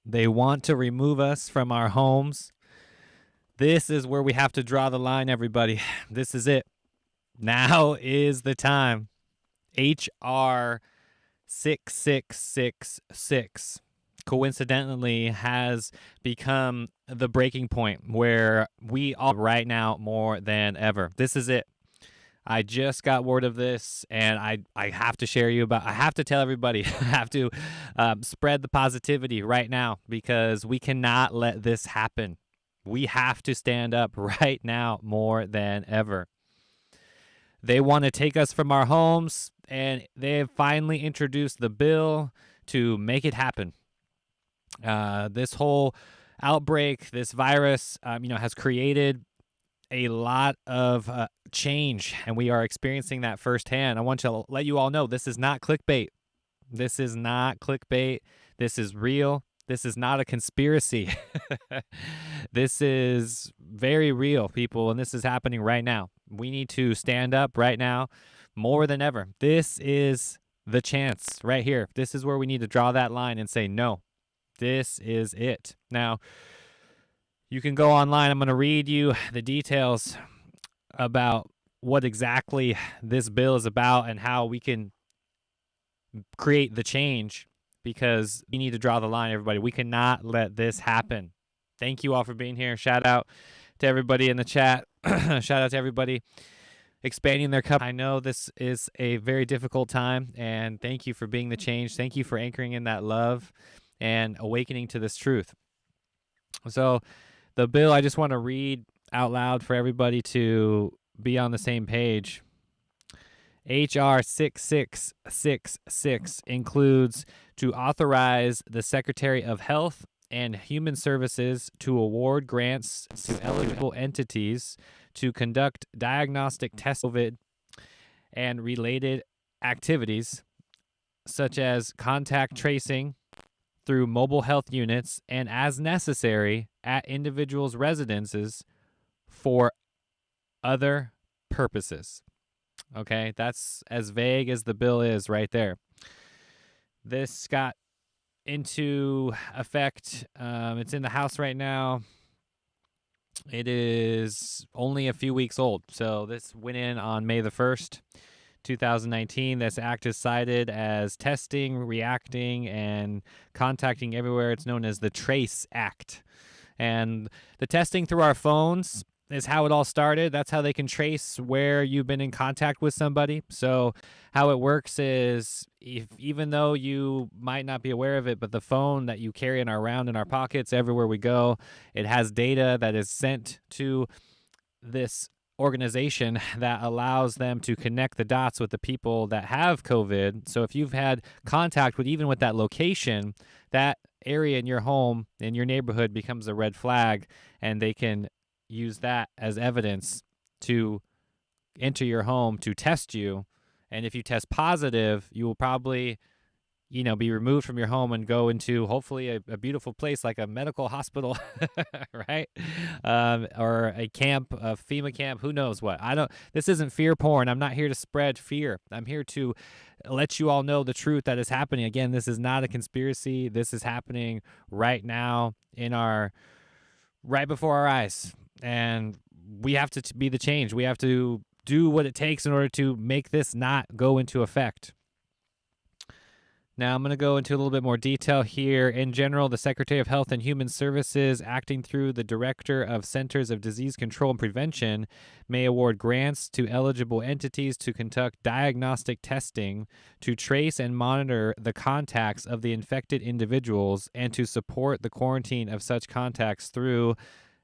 They want to remove us from our homes. This is where we have to draw the line, everybody. This is it. Now is the time. HR 6666 coincidentally has become the breaking point where we are right now more than ever. This is it. I just got word of this, and I have to share you about. I have to tell everybody. I have to spread the positivity right now because we cannot let this happen. We have to stand up right now more than ever. They want to take us from our homes, and they have finally introduced the bill to make it happen. This whole outbreak, this virus, has created a lot of change, and we are experiencing that firsthand. I want to let you all know this is not clickbait. This is not clickbait. This is real. This is not a conspiracy. This is very real, people, and this is happening right now. We need to stand up right now more than ever. This is the chance right here. This is where we need to draw that line and say, no, this is it. Now, you can go online. I'm going to read you the details about what exactly this bill is about and how we can create the change, because we need to draw the line, everybody. We cannot let this happen. Thank you all for being here. Shout out to everybody in the chat. Shout out to everybody expanding their cup. I know this is a very difficult time, and thank you for being the change. Thank you for anchoring in that love and awakening to this truth. So the bill, I just want to read out loud for everybody to be on the same page. HR 6666 includes to authorize the Secretary of Health and Human Services to award grants to eligible entities to conduct diagnostic tests of COVID and related activities, such as contact tracing through mobile health units and, as necessary, at individuals' residences for other purposes. Okay, that's as vague as the bill is right there. This got into effect. It's in the House right now. It is only a few weeks old. So this went in on May the 1st, 2019. This act is cited as testing, reacting, and contacting everywhere. It's known as the TRACE Act. And the testing through our phones is how it all started. That's how they can trace where you've been in contact with somebody. So how it works is, even though you might not be aware of it, but the phone that you carry around in our pockets everywhere we go, it has data that is sent to this organization that allows them to connect the dots with the people that have COVID. So if you've had contact with even with that location, that area in your home, in your neighborhood, becomes a red flag, and they can use that as evidence to enter your home to test you. And if you test positive, you will probably, be removed from your home and go into hopefully a beautiful place like a medical hospital, right? Or a camp, a FEMA camp, who knows what. This isn't fear porn. I'm not here to spread fear. I'm here to let you all know the truth that is happening. Again, this is not a conspiracy. This is happening right now right before our eyes. And we have to be the change. We have to do what it takes in order to make this not go into effect. Now, I'm going to go into a little bit more detail here. In general, the Secretary of Health and Human Services, acting through the Director of Centers of Disease Control and Prevention, may award grants to eligible entities to conduct diagnostic testing, to trace and monitor the contacts of the infected individuals, and to support the quarantine of such contacts through,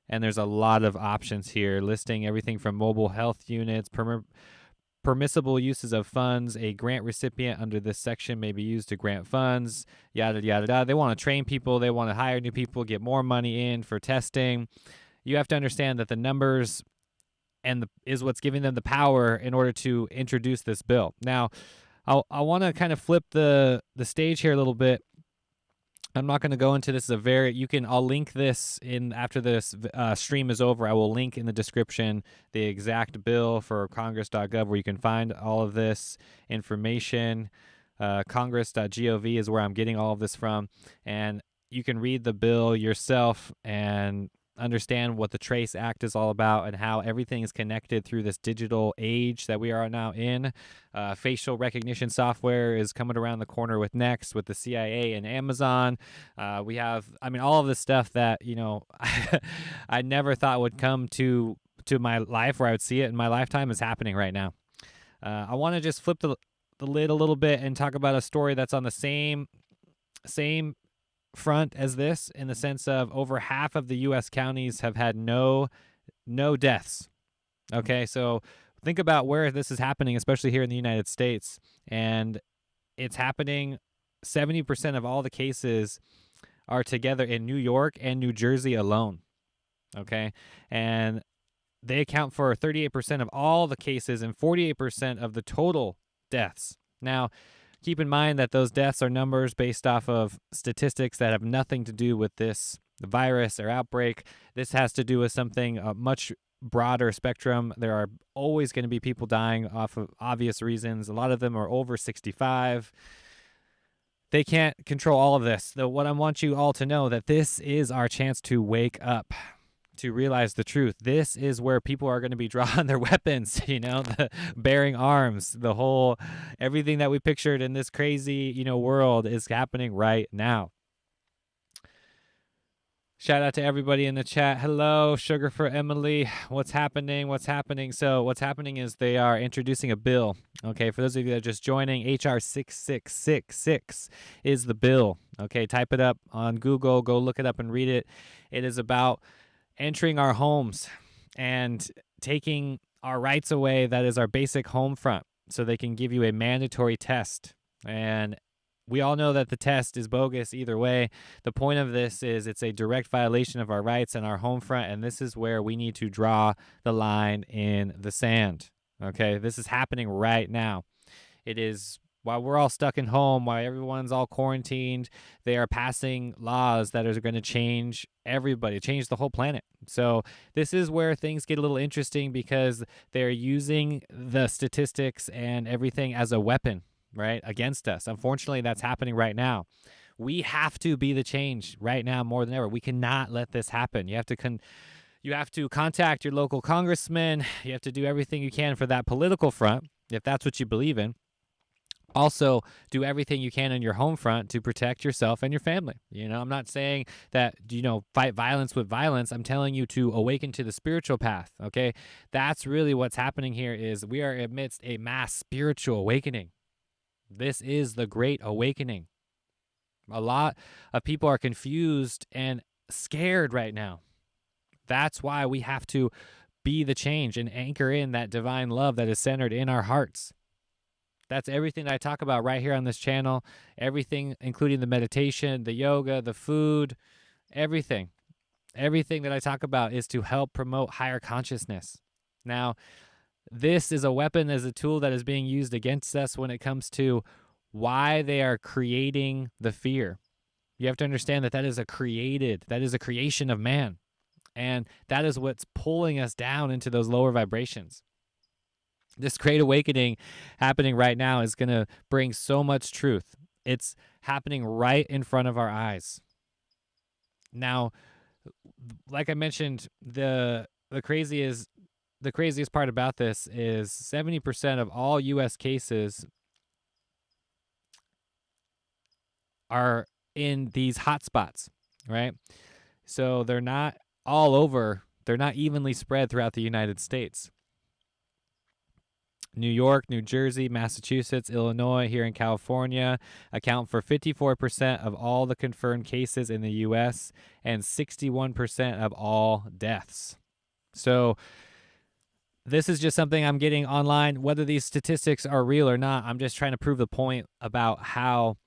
and there's a lot of options here, listing everything from mobile health units, permissible uses of funds. A grant recipient under this section may be used to grant funds, yada, yada, yada. They want to train people. They want to hire new people, get more money in for testing. You have to understand that the numbers is what's giving them the power in order to introduce this bill. Now, I want to kind of flip the stage here a little bit. I'm not going to go into this. I'll link this in after this stream is over. I will link in the description the exact bill for congress.gov where you can find all of this information. Congress.gov is where I'm getting all of this from. And you can read the bill yourself and understand what the Trace Act is all about and how everything is connected through this digital age that we are now in. Facial recognition software is coming around the corner with Next, with the CIA and Amazon. We have, all of this stuff that, I never thought would come to my life, where I would see it in my lifetime, is happening right now. I want to just flip the lid a little bit and talk about a story that's on the same front as this, in the sense of over half of the U.S. counties have had no deaths. Okay, so think about where this is happening, especially here in the United States, and it's happening. 70% of all the cases are together in New York and New Jersey alone. Okay, and they account for 38% of all the cases and 48% of the total deaths. Now, keep in mind that those deaths are numbers based off of statistics that have nothing to do with this virus or outbreak. This has to do with something much broader spectrum. There are always going to be people dying off of obvious reasons. A lot of them are over 65. They can't control all of this. So what I want you all to know, that this is our chance to wake up, to realize the truth. This is where people are going to be drawing their weapons, the bearing arms, the whole, everything that we pictured in this crazy, world is happening right now. Shout out to everybody in the chat. Hello, Sugar for Emily. What's happening? So what's happening is they are introducing a bill. Okay, for those of you that are just joining, HR 6666 is the bill. Okay, type it up on Google. Go look it up and read it. It is about entering our homes and taking our rights away. That is our basic home front, so they can give you a mandatory test. And we all know that the test is bogus either way. The point of this is it's a direct violation of our rights and our home front, and this is where we need to draw the line in the sand. Okay, this is happening right now. It is, while we're all stuck in home, while everyone's all quarantined, they are passing laws that are going to change everybody, change the whole planet. So this is where things get a little interesting, because they're using the statistics and everything as a weapon, right, against us. Unfortunately, that's happening right now. We have to be the change right now more than ever. We cannot let this happen. You have to contact your local congressman. You have to do everything you can for that political front, if that's what you believe in. Also, do everything you can in your home front to protect yourself and your family. I'm not saying that, fight violence with violence. I'm telling you to awaken to the spiritual path, okay? That's really what's happening here, is we are amidst a mass spiritual awakening. This is the Great Awakening. A lot of people are confused and scared right now. That's why we have to be the change and anchor in that divine love that is centered in our hearts. That's everything that I talk about right here on this channel. Everything, including the meditation, the yoga, the food, everything. Everything that I talk about is to help promote higher consciousness. Now, this is a weapon, as a tool that is being used against us when it comes to why they are creating the fear. You have to understand that is a creation of man. And that is what's pulling us down into those lower vibrations. This Great Awakening happening right now is going to bring so much truth. It's happening right in front of our eyes. Now, like I mentioned, the craziest part about this is 70% of all U.S. cases are in these hotspots, right? So they're not all over. They're not evenly spread throughout the United States. New York, New Jersey, Massachusetts, Illinois, here in California account for 54% of all the confirmed cases in the U.S. and 61% of all deaths. So this is just something I'm getting online. Whether these statistics are real or not, I'm just trying to prove the point about how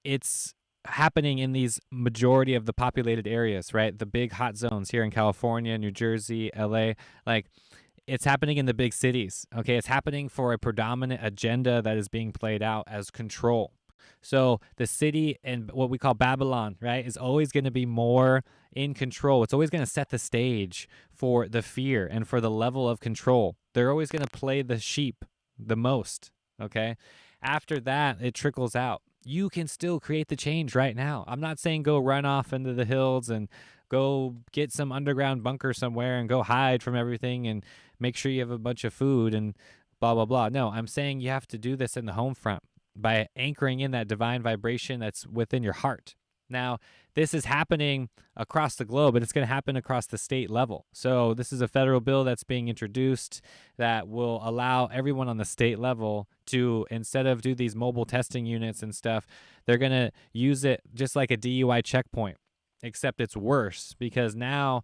it's happening in these majority of the populated areas, right? The big hot zones here in California, New Jersey, LA, it's happening in the big cities, okay? It's happening for a predominant agenda that is being played out as control. So the city and what we call Babylon, right, is always going to be more in control. It's always going to set the stage for the fear and for the level of control. They're always going to play the sheep the most, okay? After that, it trickles out. you can still create the change right now. I'm not saying go run off into the hills and go get some underground bunker somewhere and go hide from everything and make sure you have a bunch of food and blah, blah, blah. No, I'm saying you have to do this in the home front by anchoring in that divine vibration that's within your heart. Now, this is happening across the globe, and it's going to happen across the state level. So this is a federal bill that's being introduced that will allow everyone on the state level to, instead of do these mobile testing units and stuff, they're going to use it just like a DUI checkpoint, except it's worse because now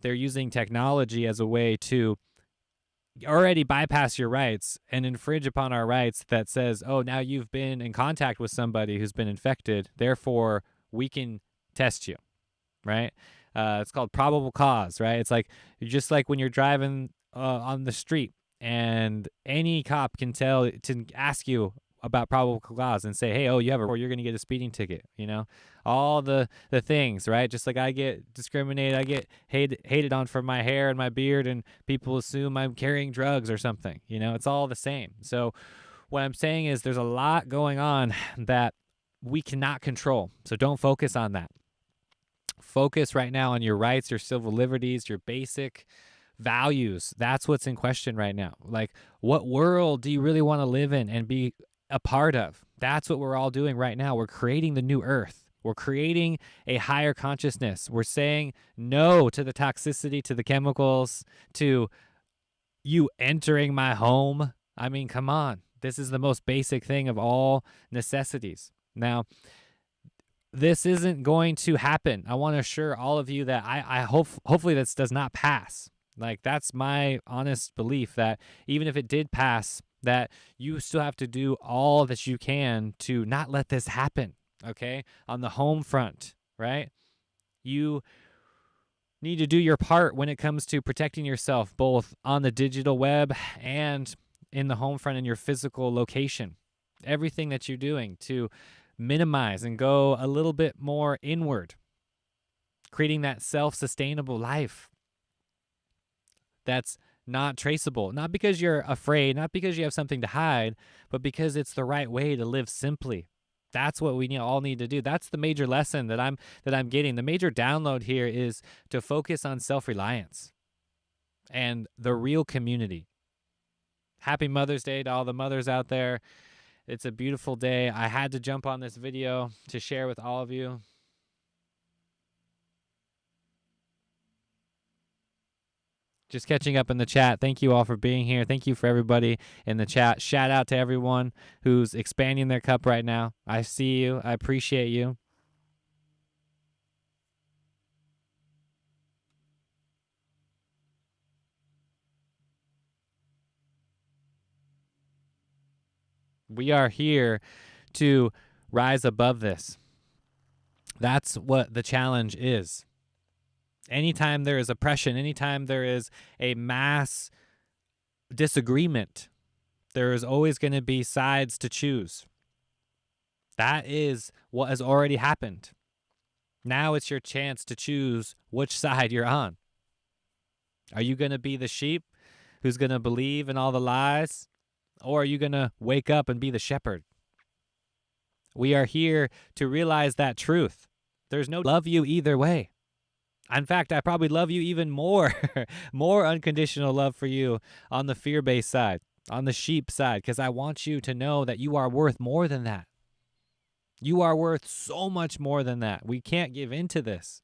they're using technology as a way to already bypass your rights and infringe upon our rights that says, oh, now you've been in contact with somebody who's been infected, therefore we can test you, right? It's called probable cause, right? It's like just like when you're driving on the street and any cop can tell to ask you about probable cause and say, hey, oh, you have or you're going to get a speeding ticket, you know, all the things, right? Just like I get discriminated, I get hated on for my hair and my beard, and people assume I'm carrying drugs or something, you know, it's all the same. So what I'm saying is there's a lot going on that we cannot control. So don't focus on that. Focus right now on your rights, your civil liberties, your basic values. That's what's in question right now. Like, what world do you really want to live in and be a part of? That's what we're all doing right now. We're creating the new earth. We're creating a higher consciousness. We're saying no to the toxicity, to the chemicals, to you entering my home. I mean, come on. This is the most basic thing of all necessities. Now, this isn't going to happen. I want to assure all of you that I hopefully this does not pass. Like, that's my honest belief that even if it did pass, that you still have to do all that you can to not let this happen, okay? On the home front, right? You need to do your part when it comes to protecting yourself, both on the digital web and in the home front in your physical location. Everything that you're doing to minimize and go a little bit more inward, creating that self-sustainable life that's not traceable, not because you're afraid, not because you have something to hide, but because it's the right way to live simply. That's what we all need to do. That's the major lesson that I'm getting. The major download here is to focus on self-reliance and the real community. Happy Mother's Day to all the mothers out there. It's a beautiful day. I had to jump on this video to share with all of you. Just catching up in the chat. Thank you all for being here. Thank you for everybody in the chat. Shout out to everyone who's expanding their cup right now. I see you. I appreciate you. We are here to rise above this. That's what the challenge is. Anytime there is oppression, anytime there is a mass disagreement, there is always going to be sides to choose. That is what has already happened. Now it's your chance to choose which side you're on. Are you going to be the sheep who's going to believe in all the lies? Or are you going to wake up and be the shepherd? We are here to realize that truth. There's no love you either way. In fact, I probably love you even more, more unconditional love for you on the fear-based side, on the sheep side, because I want you to know that you are worth more than that. You are worth so much more than that. We can't give into this.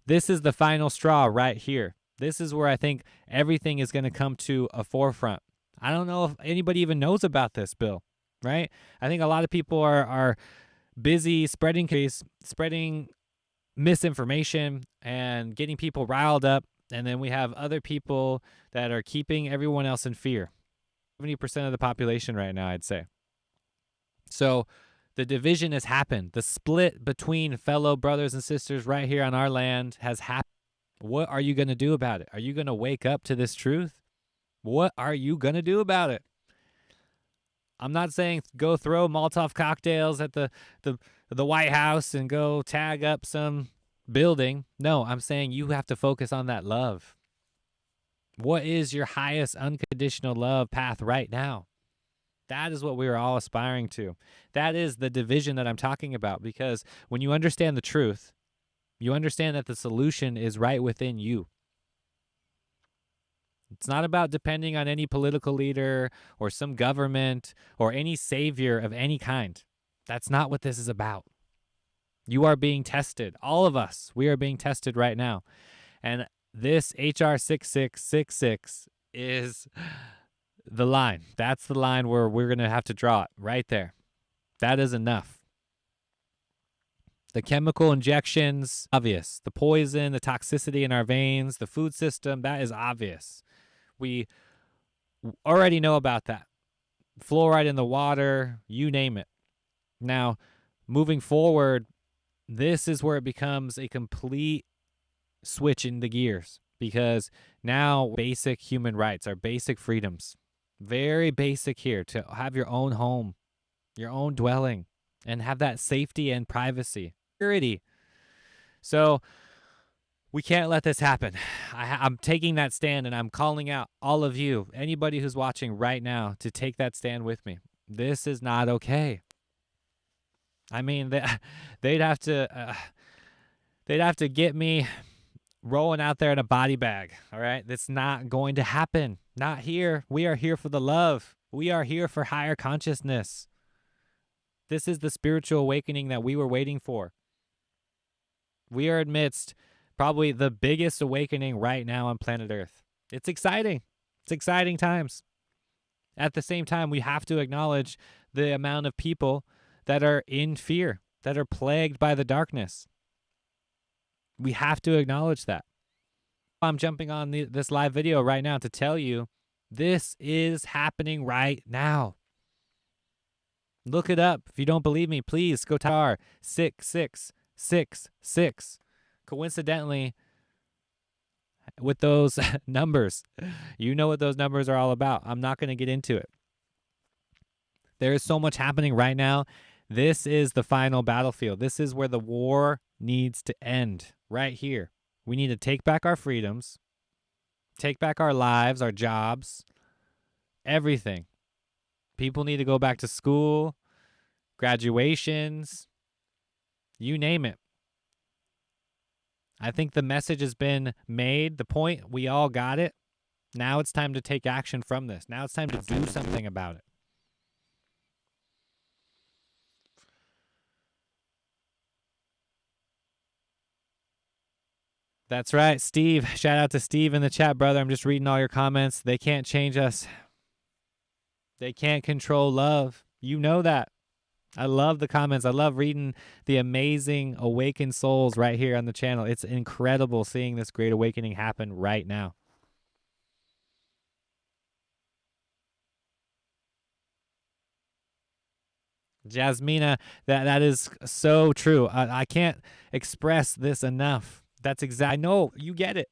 This is the final straw right here. This is where I think everything is going to come to a forefront. I don't know if anybody even knows about this bill, right? I think a lot of people are busy spreading misinformation and getting people riled up, and then we have other people that are keeping everyone else in fear. 70% of the population right now, I'd say. So the division has happened. The split between fellow brothers and sisters right here on our land has happened. What are you going to do about it? Are you going to wake up to this truth? What are you going to do about it? I'm not saying go throw Molotov cocktails at the White House and go tag up some building. No, I'm saying you have to focus on that love. What is your highest unconditional love path right now? That is what we are all aspiring to. That is the division that I'm talking about, because when you understand the truth, you understand that the solution is right within you. It's not about depending on any political leader or some government or any savior of any kind. That's not what this is about. You are being tested. All of us, we are being tested right now. And this HR 6666 is the line. That's the line where we're going to have to draw it right there. That is enough. The chemical injections, obvious. The poison, the toxicity in our veins, the food system, that is obvious. We already know about that. Fluoride in the water, you name it. Now, moving forward, this is where it becomes a complete switch in the gears, because now basic human rights, our basic freedoms, very basic here, to have your own home, your own dwelling, and have that safety and privacy, security. So we can't let this happen. I'm taking that stand, and I'm calling out all of you, anybody who's watching right now, to take that stand with me. This is not okay. I mean, they'd have to get me rolling out there in a body bag, all right? That's not going to happen. Not here. We are here for the love. We are here for higher consciousness. This is the spiritual awakening that we were waiting for. We are amidst probably the biggest awakening right now on planet Earth. It's exciting. It's exciting times. At the same time, we have to acknowledge the amount of people that are in fear, that are plagued by the darkness. We have to acknowledge that. I'm jumping on this live video right now to tell you this is happening right now. Look it up. If you don't believe me, please go to 6666. Coincidentally, with those numbers, you know what those numbers are all about. I'm not going to get into it. There is so much happening right now. This is the final battlefield. This is where the war needs to end, right here. We need to take back our freedoms, take back our lives, our jobs, everything. People need to go back to school, graduations, you name it. I think the message has been made. The point, we all got it. Now it's time to take action from this. Now it's time to do something about it. That's right, Steve. Shout out to Steve in the chat, brother. I'm just reading all your comments. They can't change us. They can't control love. You know that. I love the comments. I love reading the amazing awakened souls right here on the channel. It's incredible seeing this great awakening happen right now. Jasmina, that is so true. I can't express this enough. That's exactly. I know you get it.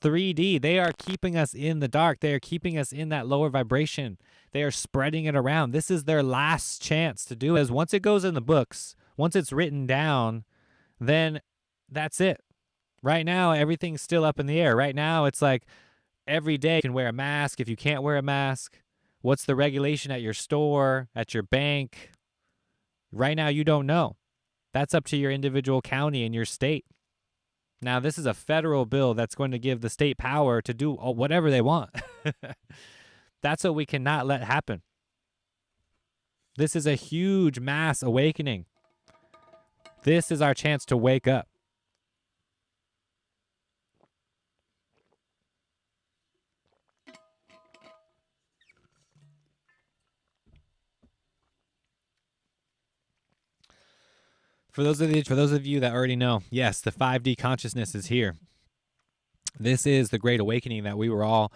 3D, they are keeping us in the dark. They are keeping us in that lower vibration. They are spreading it around. This is their last chance to do it. As once it goes in the books, once it's written down, then that's it. Right now, everything's still up in the air. Right now, it's like every day you can wear a mask. If you can't wear a mask, what's the regulation at your store, at your bank? Right now, you don't know. That's up to your individual county and your state. Now, this is a federal bill that's going to give the state power to do whatever they want. That's what we cannot let happen. This is a huge mass awakening. This is our chance to wake up. For those of you that already know, yes, the 5D consciousness is here. This is the great awakening that we were all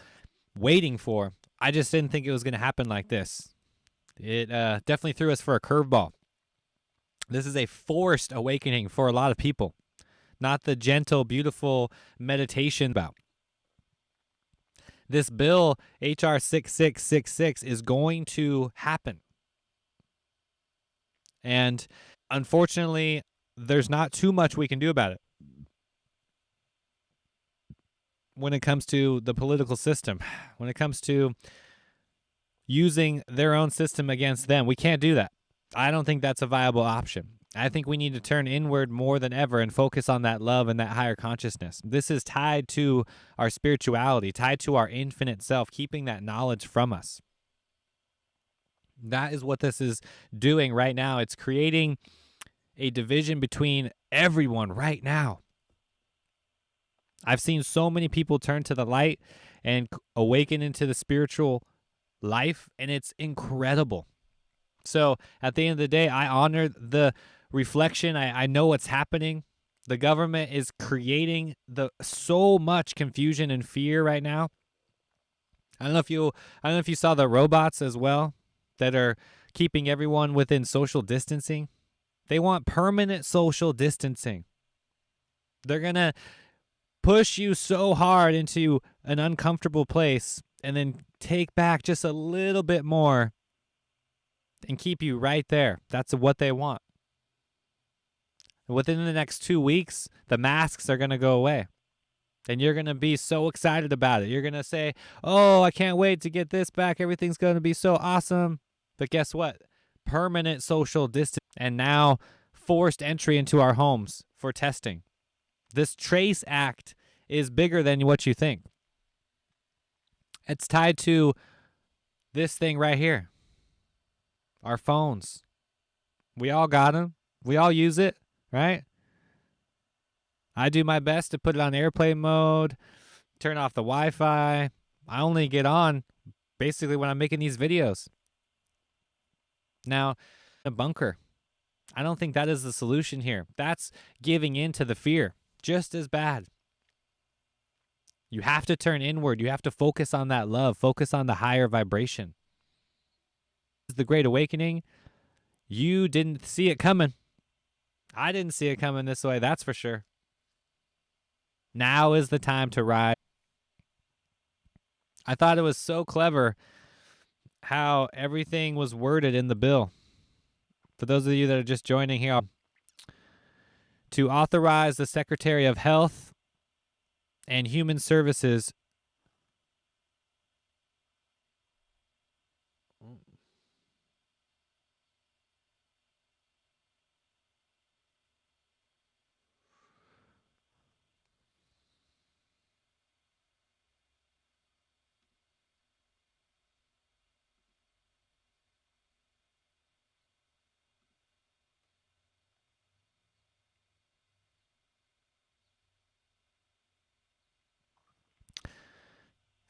waiting for. I just didn't think it was going to happen like this. It definitely threw us for a curveball. This is a forced awakening for a lot of people, not the gentle, beautiful meditation about. This bill, HR 6666, is going to happen. And unfortunately, there's not too much we can do about it when it comes to the political system, when it comes to using their own system against them. We can't do that. I don't think that's a viable option. I think we need to turn inward more than ever and focus on that love and that higher consciousness. This is tied to our spirituality, tied to our infinite self, keeping that knowledge from us. That is what this is doing right now. It's creating a division between everyone right now. I've seen so many people turn to the light and awaken into the spiritual life, and it's incredible. So at the end of the day, I honor the reflection. I know what's happening. The government is creating so much confusion and fear right now. I don't know if you saw the robots as well that are keeping everyone within social distancing. They want permanent social distancing. They're going to push you so hard into an uncomfortable place and then take back just a little bit more and keep you right there. That's what they want. Within the next 2 weeks, the masks are going to go away. And you're going to be so excited about it. You're going to say, oh, I can't wait to get this back. Everything's going to be so awesome. But guess what? Permanent social distance and now forced entry into our homes for testing. This Trace Act is bigger than what you think. It's tied to this thing right here. Our phones. We all got them. We all use it, right? I do my best to put it on airplane mode, turn off the Wi-Fi. I only get on basically when I'm making these videos. Now, a bunker. I don't think that is the solution here. That's giving in to the fear, just as bad. You have to turn inward. You have to focus on that love, focus on the higher vibration. The Great Awakening, you didn't see it coming. I didn't see it coming this way, that's for sure. Now is the time to rise. I thought it was so clever how everything was worded in the bill. For those of you that are just joining here, to authorize the Secretary of Health and Human Services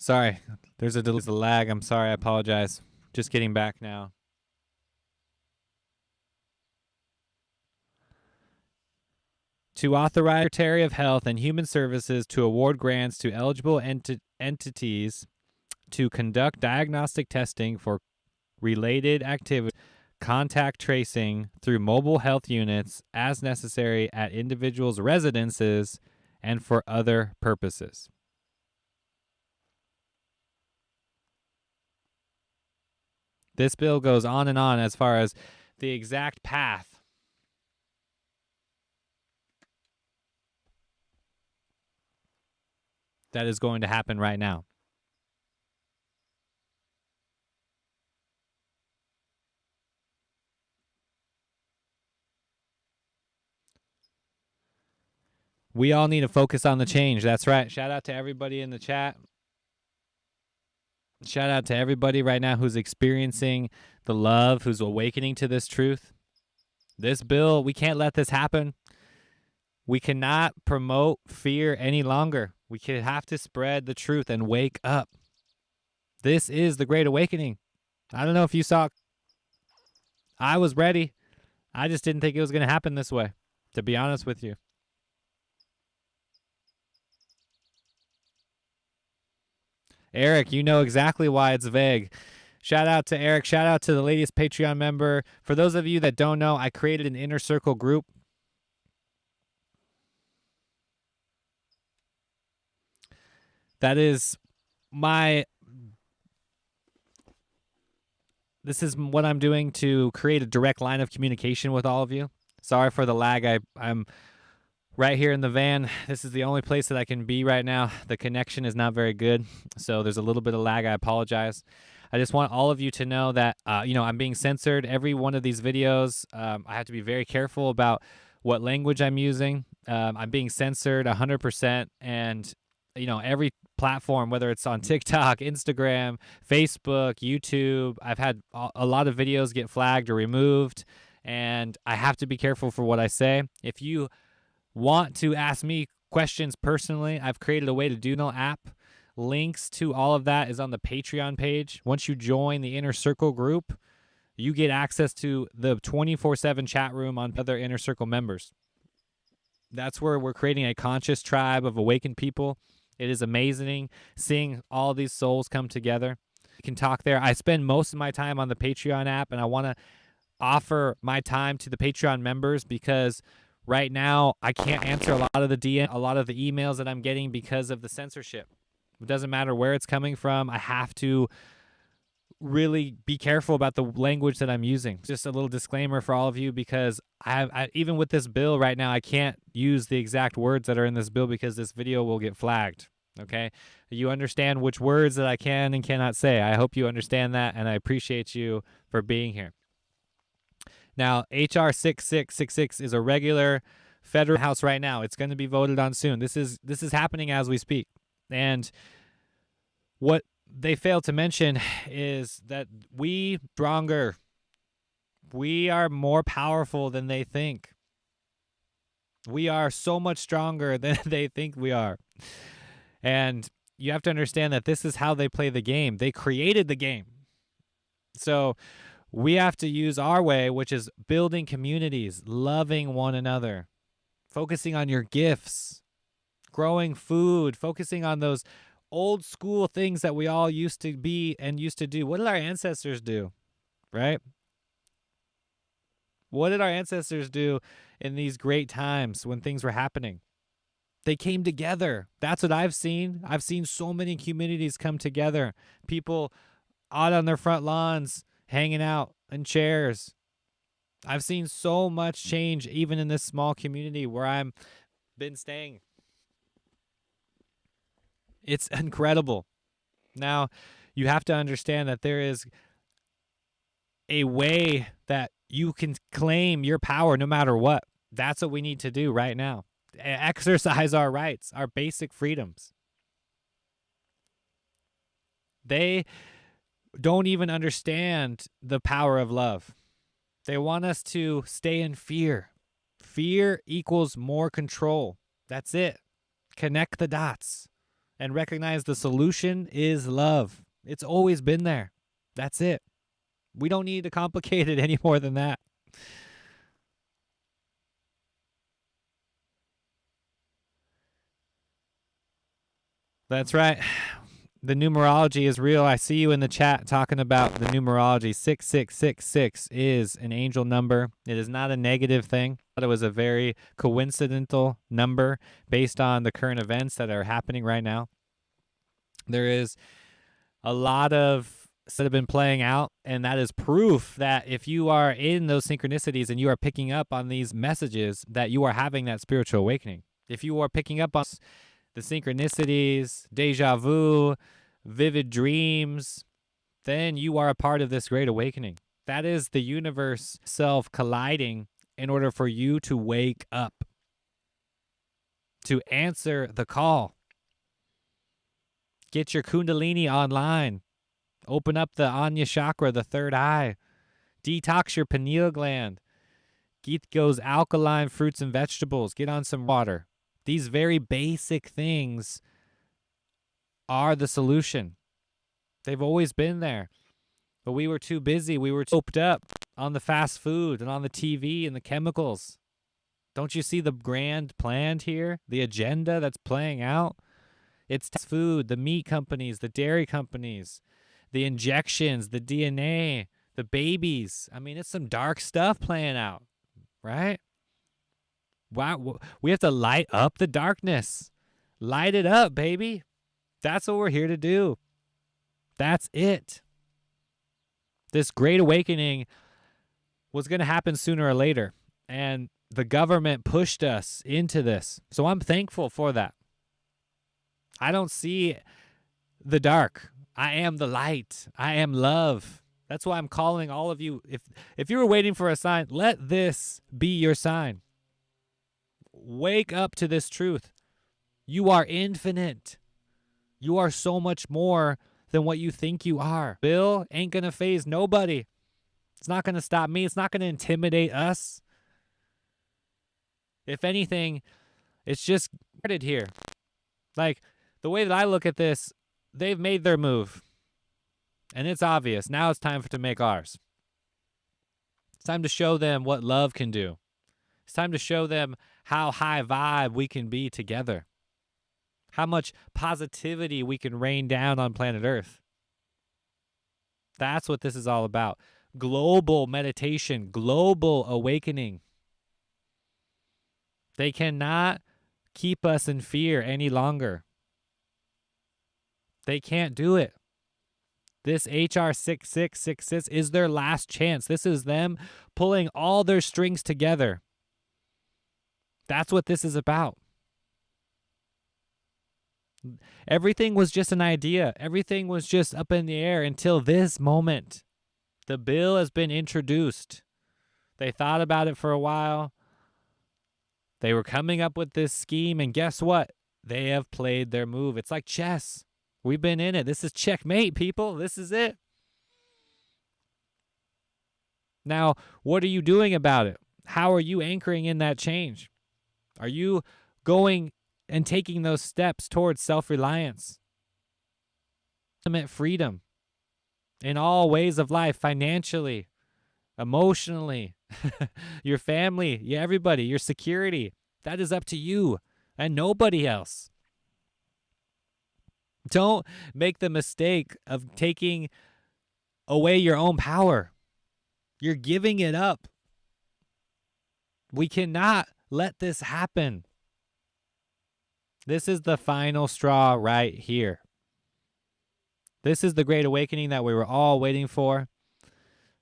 Sorry, there's a lag. I'm sorry. I apologize. Just getting back now. To authorize the Secretary of Health and Human Services to award grants to eligible entities to conduct diagnostic testing for related activities, contact tracing through mobile health units as necessary at individuals' residences and for other purposes. This bill goes on and on as far as the exact path that is going to happen right now. We all need to focus on the change. That's right. Shout out to everybody in the chat. Shout out to everybody right now who's experiencing the love, who's awakening to this truth. This bill, we can't let this happen. We cannot promote fear any longer. We have to spread the truth and wake up. This is the Great Awakening. I don't know if you saw. I was ready. I just didn't think it was going to happen this way, to be honest with you. Eric, you know exactly why it's vague. Shout out to Eric. Shout out to the latest Patreon member. For those of you that don't know, I created an inner circle group. That is this is what I'm doing to create a direct line of communication with all of you. Sorry for the lag. I'm right here in the van. This is the only place that I can be right now. The connection is not very good, so there's a little bit of lag. I apologize. I just want all of you to know that, I'm being censored. Every one of these videos, I have to be very careful about what language I'm using. I'm being censored 100%. And, every platform, whether it's on TikTok, Instagram, Facebook, YouTube, I've had a lot of videos get flagged or removed. And I have to be careful for what I say. If you want to ask me questions personally, I've created a way to do no app. Links to all of that is on the Patreon page. Once you join the Inner Circle group, you get access to the 24/7 chat room on other Inner Circle members. That's where we're creating a conscious tribe of awakened people. It is amazing seeing all these souls come together. You can talk there. I spend most of my time on the Patreon app, and I want to offer my time to the Patreon members because right now I can't answer a lot of the emails that I'm getting because of the censorship. It doesn't matter where it's coming from. I have to really be careful about the language that I'm using. Just a little disclaimer for all of you, because I even with this bill right now, I can't use the exact words that are in this bill because this video will get flagged. Okay? You understand which words that I can and cannot say. I hope you understand that, and I appreciate you for being here. Now, H.R. 6666 is a regular federal House right now. It's going to be voted on soon. This is happening as we speak. And what they fail to mention is that we are more powerful than they think. We are so much stronger than they think we are. And you have to understand that this is how they play the game. They created the game. So we have to use our way, which is building communities, loving one another, focusing on your gifts, growing food, focusing on those old school things that we all used to be and used to do. What did our ancestors do, right? What did our ancestors do in these great times when things were happening? They came together. That's what I've seen. I've seen so many communities come together. People out on their front lawns, hanging out in chairs. I've seen so much change even in this small community where I'm been staying. It's incredible. Now, you have to understand that there is a way that you can claim your power no matter what. That's what we need to do right now. Exercise our rights, our basic freedoms. They don't even understand the power of love. They want us to stay in fear. Fear equals more control. That's it. Connect the dots and recognize the solution is love. It's always been there. That's it. We don't need to complicate it any more than that. That's right. The numerology is real. I see you in the chat talking about the numerology. 6666 is an angel number. It is not a negative thing. It was a very coincidental number based on the current events that are happening right now. There is a lot of that have been playing out, and that is proof that if you are in those synchronicities and you are picking up on these messages, that you are having that spiritual awakening. If you are picking up on the synchronicities, deja vu, vivid dreams, then you are a part of this great awakening. That is the universe self colliding in order for you to wake up, to answer the call. Get your Kundalini online. Open up the Anya chakra, the third eye. Detox your pineal gland. Get those alkaline fruits and vegetables. Get on some water. These very basic things are the solution. They've always been there. But we were too busy. We were doped up on the fast food and on the TV and the chemicals. Don't you see the grand plan here? The agenda that's playing out? It's food, the meat companies, the dairy companies, the injections, the DNA, the babies. I mean, it's some dark stuff playing out, right? Wow, we have to light up the darkness. Light it up, baby. That's what we're here to do. That's it. This great awakening was going to happen sooner or later, and the government pushed us into this. So I'm thankful for that. I don't see the dark. I am the light. I am love. That's why I'm calling all of you. If you were waiting for a sign, let this be your sign. Wake up to this truth. You are infinite. You are so much more than what you think you are. Bill ain't going to phase nobody. It's not going to stop me. It's not going to intimidate us. If anything, it's just started here. Like, the way that I look at this, they've made their move. And it's obvious. Now it's time to make ours. It's time to show them what love can do. It's time to show them how high vibe we can be together. How much positivity we can rain down on planet Earth. That's what this is all about. Global meditation, global awakening. They cannot keep us in fear any longer. They can't do it. This HR 6666 is their last chance. This is them pulling all their strings together. That's what this is about. Everything was just an idea. Everything was just up in the air until this moment. The bill has been introduced. They thought about it for a while. They were coming up with this scheme, and guess what? They have played their move. It's like chess. We've been in it. This is checkmate, people. This is it. Now, what are you doing about it? How are you anchoring in that change? Are you going and taking those steps towards self-reliance? Ultimate freedom in all ways of life, financially, emotionally, your family, everybody, your security. That is up to you and nobody else. Don't make the mistake of taking away your own power. You're giving it up. We cannot let this happen. This is the final straw right here. This is the great awakening that we were all waiting for.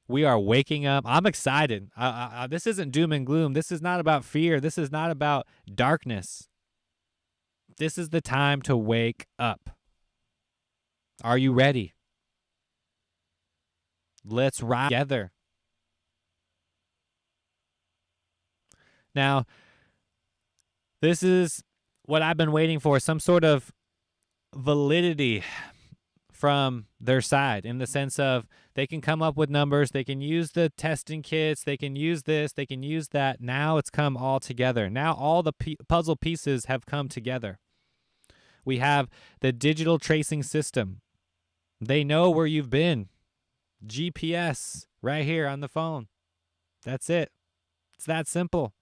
We are waking up. I'm excited. This isn't doom and gloom. This is not about fear. This is not about darkness. This is the time to wake up. Are you ready? Let's ride together. Now, this is what I've been waiting for, some sort of validity from their side, in the sense of they can come up with numbers, they can use the testing kits, they can use this, they can use that. Now it's come all together. Now all the puzzle pieces have come together. We have the digital tracing system. They know where you've been. GPS right here on the phone. That's it. It's that simple.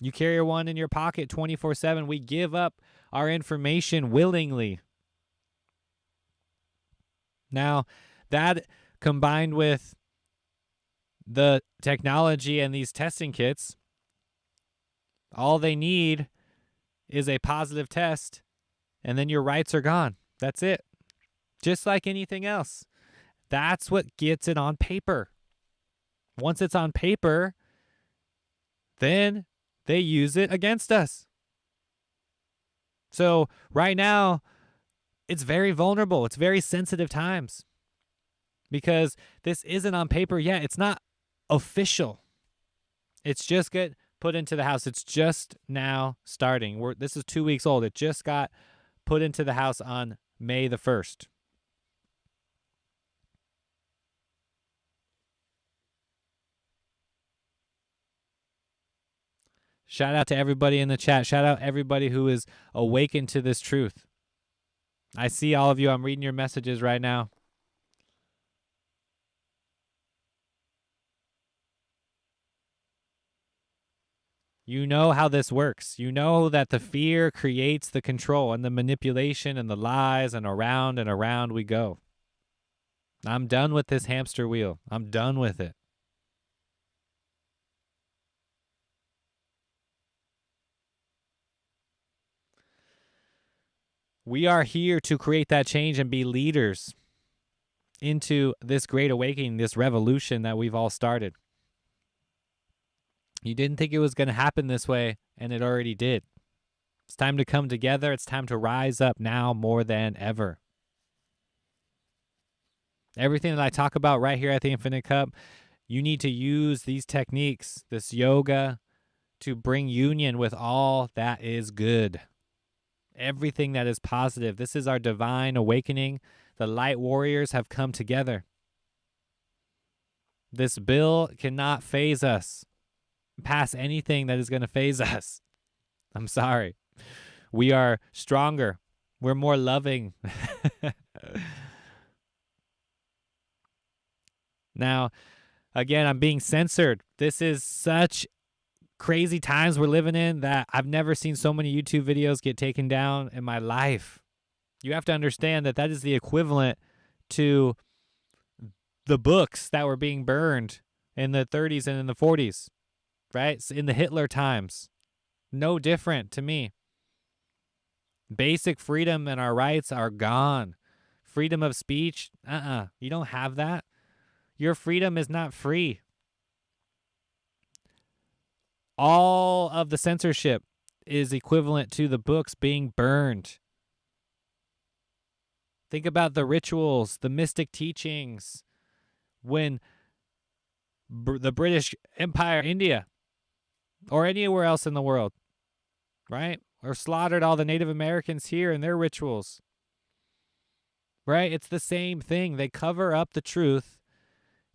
You carry one in your pocket 24/7. We give up our information willingly. Now, that combined with the technology and these testing kits, all they need is a positive test, and then your rights are gone. That's it. Just like anything else. That's what gets it on paper. Once it's on paper, then they use it against us. So right now, it's very vulnerable. It's very sensitive times because this isn't on paper yet. It's not official. It's just get put into the house. It's just now starting. This is 2 weeks old. It just got put into the house on May the 1st. Shout out to everybody in the chat. Shout out everybody who is awakened to this truth. I see all of you. I'm reading your messages right now. You know how this works. You know that the fear creates the control and the manipulation and the lies, and around we go. I'm done with this hamster wheel. I'm done with it. We are here to create that change and be leaders into this great awakening, this revolution that we've all started. You didn't think it was going to happen this way, and it already did. It's time to come together. It's time to rise up now more than ever. Everything that I talk about right here at the Infinite Cup, you need to use these techniques, this yoga, to bring union with all that is good. Everything that is positive. This is our divine awakening. The light warriors have come together. This bill cannot phase us, pass anything that is going to phase us. I'm sorry. We are stronger. We're more loving. Now, again, I'm being censored. This is such crazy times we're living in that I've never seen so many YouTube videos get taken down in my life. You have to understand that that is the equivalent to the books that were being burned in the 30s and in the 40s, right? In the Hitler times. No different to me. Basic freedom and our rights are gone. Freedom of speech, you don't have that. Your freedom is not free. All of the censorship is equivalent to the books being burned. Think about the rituals, the mystic teachings, when the British Empire, India, or anywhere else in the world, right? Or slaughtered all the Native Americans here and their rituals, right? It's the same thing. They cover up the truth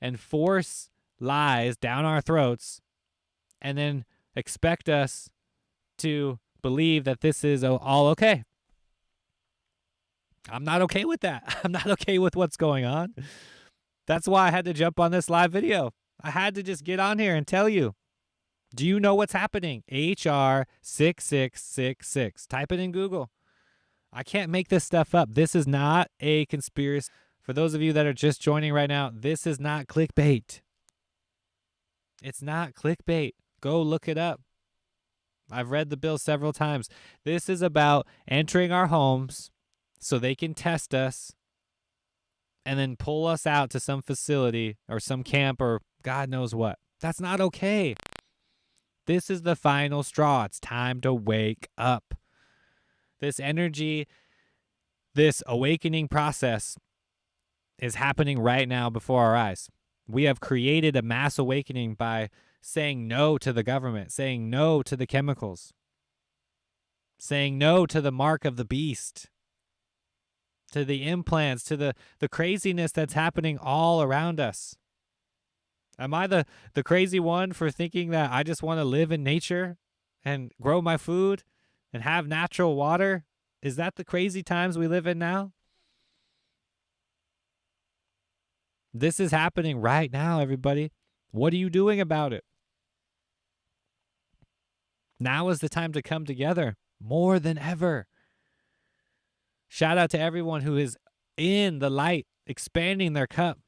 and force lies down our throats and then expect us to believe that this is all okay. I'm not okay with that. I'm not okay with what's going on. That's why I had to jump on this live video. I had to just get on here and tell you. Do you know what's happening? HR 6666. Type it in Google. I can't make this stuff up. This is not a conspiracy. For those of you that are just joining right now, this is not clickbait. It's not clickbait. Go look it up. I've read the bill several times. This is about entering our homes so they can test us and then pull us out to some facility or some camp or God knows what. That's not okay. This is the final straw. It's time to wake up. This energy, this awakening process is happening right now before our eyes. We have created a mass awakening by saying no to the government, saying no to the chemicals, saying no to the mark of the beast, to the implants, to the craziness that's happening all around us. Am I the crazy one for thinking that I just want to live in nature and grow my food and have natural water? Is that the crazy times we live in now? This is happening right now, everybody. What are you doing about it? Now is the time to come together more than ever. Shout out to everyone who is in the light, expanding their cup.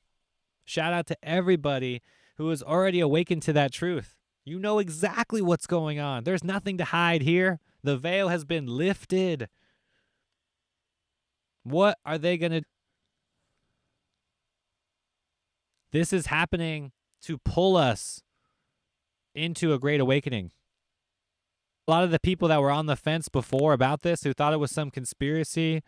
Shout out to everybody who is already awakened to that truth. You know exactly what's going on. There's nothing to hide here. The veil has been lifted. What are they going to do? This is happening to pull us into a great awakening. A lot of the people that were on the fence before about this, who thought it was some conspiracy,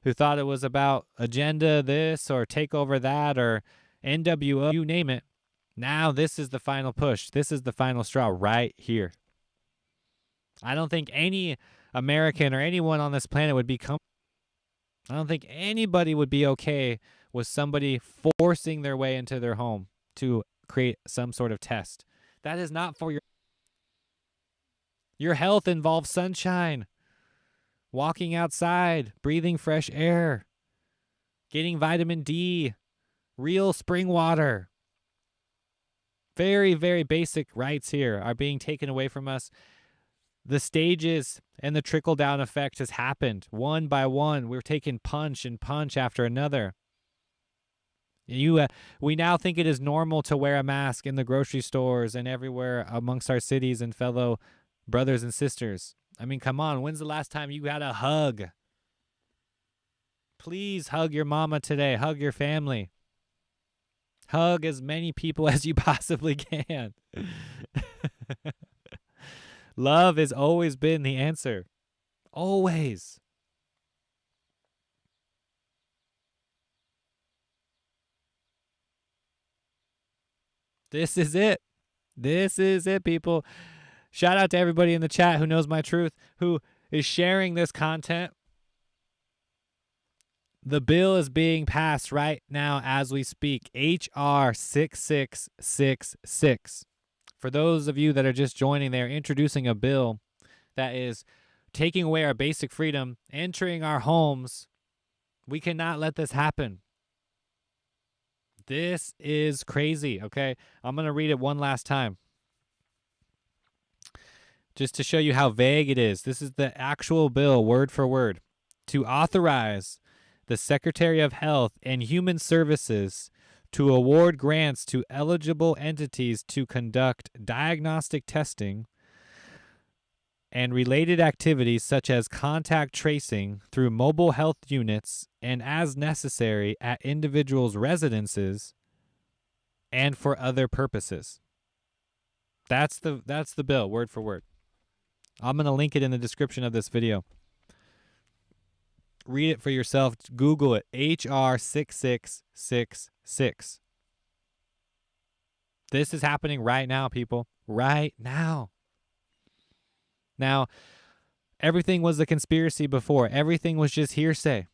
who thought it was about agenda this or takeover that or NWO, you name it. Now this is the final push. This is the final straw right here. I don't think any American or anyone on this planet would become. I don't think anybody would be okay with somebody forcing their way into their home to create some sort of test. That is not for your health involves sunshine, walking outside, breathing fresh air, getting vitamin D, real spring water. Very, very basic rights here are being taken away from us. The stages and the trickle-down effect has happened one by one. We're taking punch and punch after another. We now think it is normal to wear a mask in the grocery stores and everywhere amongst our cities and fellow brothers and sisters. I mean, come on. When's the last time you had a hug? Please hug your mama today. Hug your family. Hug as many people as you possibly can. Love has always been the answer. Always. This is it. This is it, people. Shout out to everybody in the chat who knows my truth, who is sharing this content. The bill is being passed right now as we speak. H.R. 6666. For those of you that are just joining, they're introducing a bill that is taking away our basic freedom, entering our homes. We cannot let this happen. This is crazy, okay? I'm going to read it one last time, just to show you how vague it is. This is the actual bill, word for word. To authorize the Secretary of Health and Human Services to award grants to eligible entities to conduct diagnostic testing and related activities such as contact tracing through mobile health units and as necessary at individuals' residences and for other purposes. That's the bill, word for word. I'm going to link it in the description of this video. Read it for yourself. Google it. HR 6666. This is happening right now, people. Right now. Now, everything was a conspiracy before. Everything was just hearsay.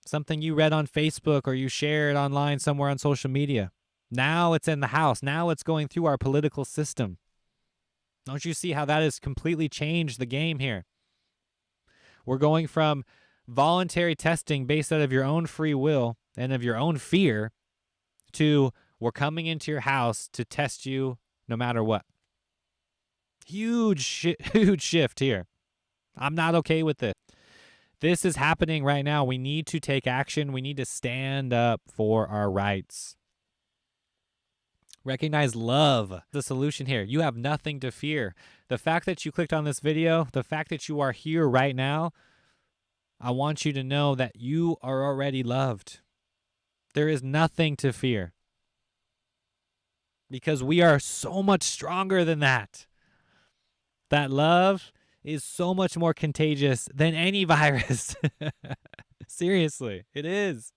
Something you read on Facebook or you shared online somewhere on social media. Now it's in the house. Now it's going through our political system. Don't you see how that has completely changed the game here? We're going from voluntary testing based out of your own free will and of your own fear to we're coming into your house to test you no matter what. Huge shift here. I'm not okay with this. This is happening right now. We need to take action. We need to stand up for our rights. Recognize love, the solution here. You have nothing to fear. The fact that you clicked on this video, the fact that you are here right now, I want you to know that you are already loved. There is nothing to fear because we are so much stronger than that. That love is so much more contagious than any virus. Seriously, it is.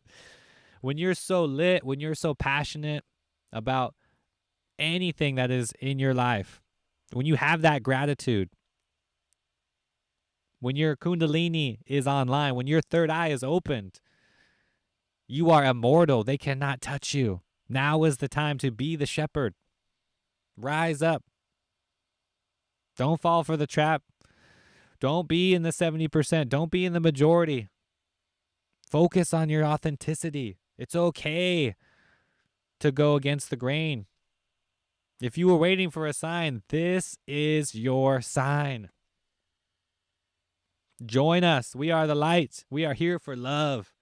When you're so lit, when you're so passionate about anything that is in your life, when you have that gratitude, when your kundalini is online, when your third eye is opened, you are immortal. They cannot touch you. Now is the time to be the shepherd. Rise up. Don't fall for the trap. Don't be in the 70%. Don't be in the majority. Focus on your authenticity. It's okay to go against the grain. If you were waiting for a sign, this is your sign. Join us. We are the light. We are here for love.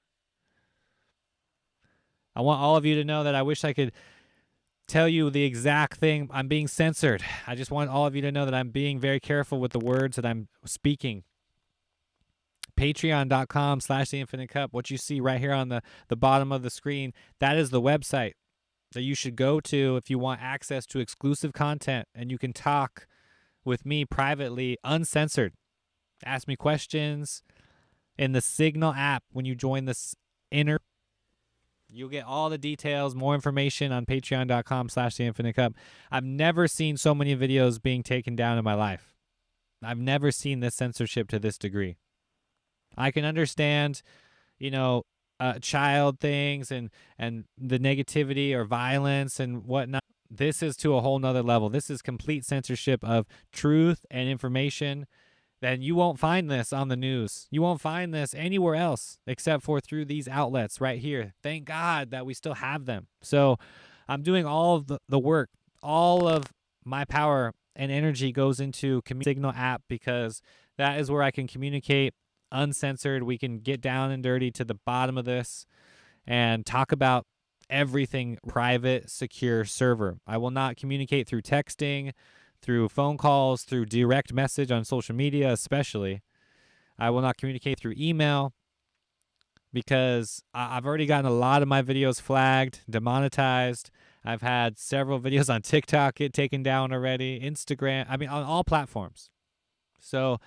I want all of you to know that I wish I could tell you the exact thing. I'm being censored. I just want all of you to know that I'm being very careful with the words that I'm speaking. Patreon.com/theinfinitecup. What you see right here on the bottom of the screen, that is the website that you should go to if you want access to exclusive content, and you can talk with me privately, uncensored. Ask me questions in the Signal app when you join this inner. You'll get all the details, more information on patreon.com/theinfinitecup. I've never seen so many videos being taken down in my life. I've never seen this censorship to this degree. I can understand, child things and the negativity or violence and whatnot. This is to a whole nother level. This is complete censorship of truth and information. Then you won't find this on the news. You won't find this anywhere else except for through these outlets right here. Thank God that we still have them. So I'm doing all of the work. All of my power and energy goes into Signal app because that is where I can communicate uncensored. We can get down and dirty to the bottom of this and talk about everything private, secure server. I will not communicate through texting, through phone calls, through direct message on social media especially. I will not communicate through email because I've already gotten a lot of my videos flagged, demonetized. I've had several videos on TikTok get taken down already, Instagram, on all platforms. So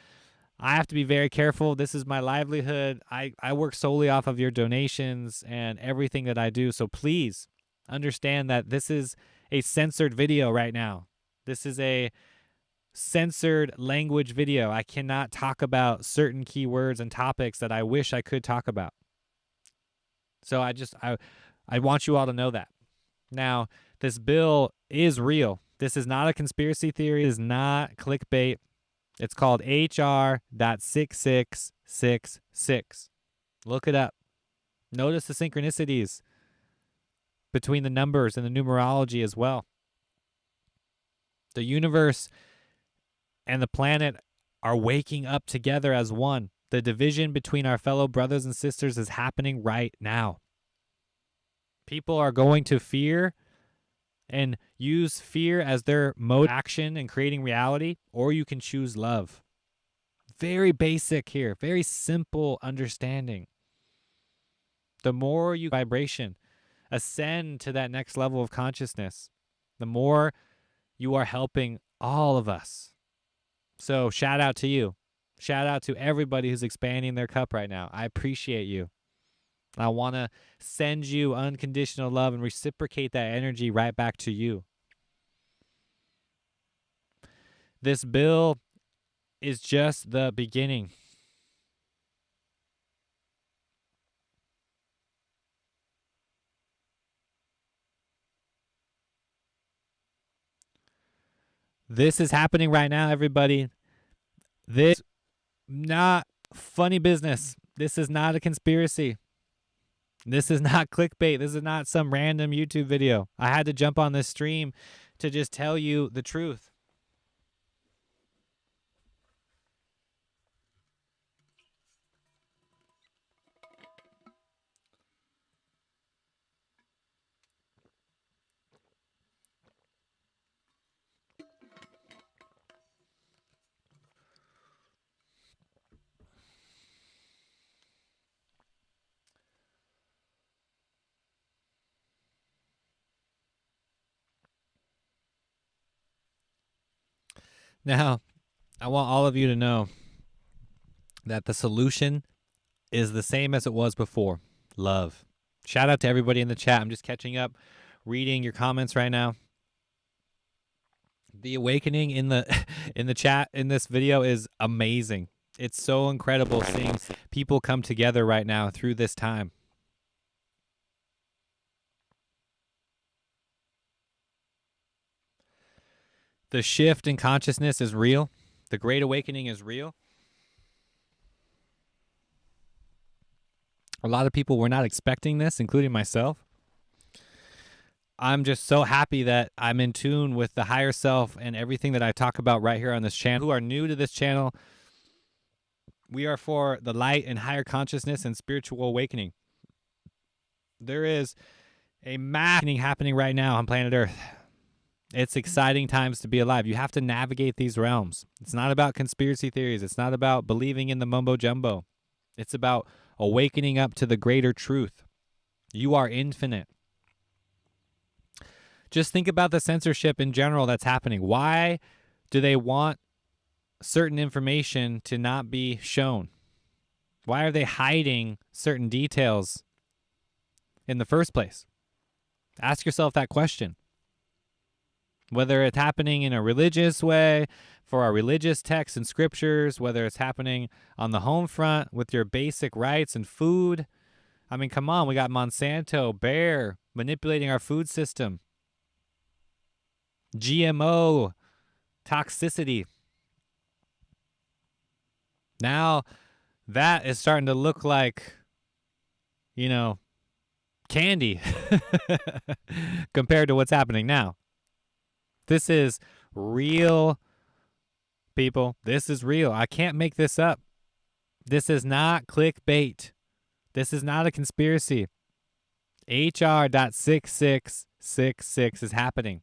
I have to be very careful. This is my livelihood. I work solely off of your donations and everything that I do. So please understand that this is a censored video right now. This is a censored language video. I cannot talk about certain keywords and topics that I wish I could talk about. So I want you all to know that. Now, this bill is real. This is not a conspiracy theory. It is not clickbait. It's called HR.6666. Look it up. Notice the synchronicities between the numbers and the numerology as well. The universe and the planet are waking up together as one. The division between our fellow brothers and sisters is happening right now. People are going to fear and use fear as their mode of action in creating reality, or you can choose love. Very basic here, very simple understanding. The more you vibration, ascend to that next level of consciousness, the more you are helping all of us. So shout out to you. Shout out to everybody who's expanding their cup right now. I appreciate you. I want to send you unconditional love and reciprocate that energy right back to you. This bill is just the beginning. This is happening right now, everybody. This not funny business. This is not a conspiracy. This is not clickbait. This is not some random YouTube video. I had to jump on this stream to just tell you the truth. Now, I want all of you to know that the solution is the same as it was before. Love. Shout out to everybody in the chat. I'm just catching up, reading your comments right now. The awakening in the in the chat in this video is amazing. It's so incredible seeing people come together right now through this time. The shift in consciousness is real. The Great Awakening is real. A lot of people were not expecting this, including myself. I'm just so happy that I'm in tune with the higher self and everything that I talk about right here on this channel. Who are new to this channel, we are for the light and higher consciousness and spiritual awakening. There is a mass happening right now on planet Earth. It's exciting times to be alive. You have to navigate these realms. It's not about conspiracy theories. It's not about believing in the mumbo jumbo. It's about awakening up to the greater truth. You are infinite. Just think about the censorship in general that's happening. Why do they want certain information to not be shown? Why are they hiding certain details in the first place? Ask yourself that question. Whether it's happening in a religious way, for our religious texts and scriptures, whether it's happening on the home front with your basic rights and food. I mean, come on, we got Monsanto, Bayer, manipulating our food system. GMO, toxicity. Now, that is starting to look like, candy compared to what's happening now. This is real, people. This is real. I can't make this up. This is not clickbait. This is not a conspiracy. HR.6666 is happening.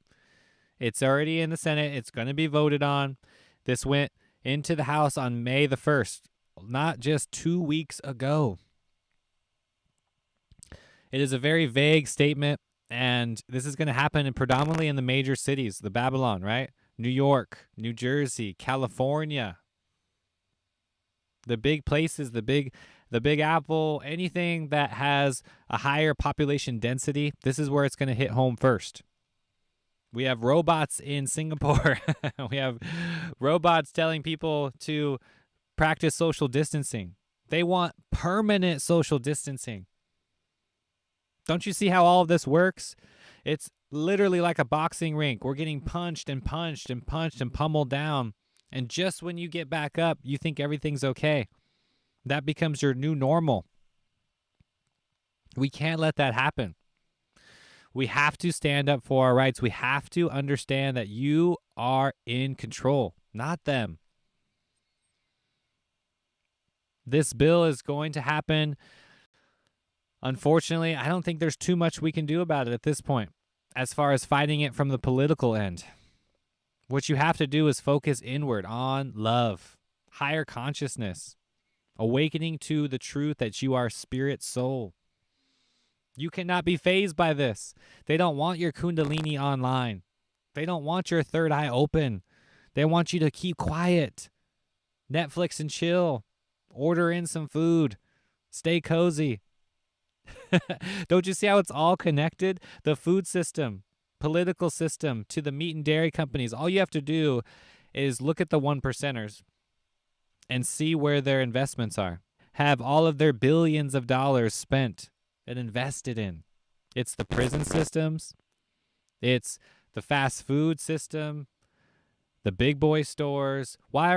It's already in the Senate. It's going to be voted on. This went into the House on May the 1st, not just 2 weeks ago. It is a very vague statement. And this is going to happen predominantly in the major cities, the Babylon, right? New York, New Jersey, California. The big places, the big Apple, anything that has a higher population density, this is where it's going to hit home first. We have robots in Singapore. We have robots telling people to practice social distancing. They want permanent social distancing. Don't you see how all of this works? It's literally like a boxing rink. We're getting punched and punched and punched and pummeled down. And just when you get back up, you think everything's okay. That becomes your new normal. We can't let that happen. We have to stand up for our rights. We have to understand that you are in control, not them. This bill is going to happen. Unfortunately, I don't think there's too much we can do about it at this point as far as fighting it from the political end. What you have to do is focus inward on love, higher consciousness, awakening to the truth that you are spirit soul. You cannot be fazed by this. They don't want your kundalini online. They don't want your third eye open. They want you to keep quiet, Netflix and chill, order in some food, stay cozy. Don't you see how it's all connected? The food system, political system, to the meat and dairy companies. All you have to do is look at the one percenters and see where their investments are. Have all of their billions of dollars spent and invested in. It's the prison systems. It's the fast food system, the big boy stores. Why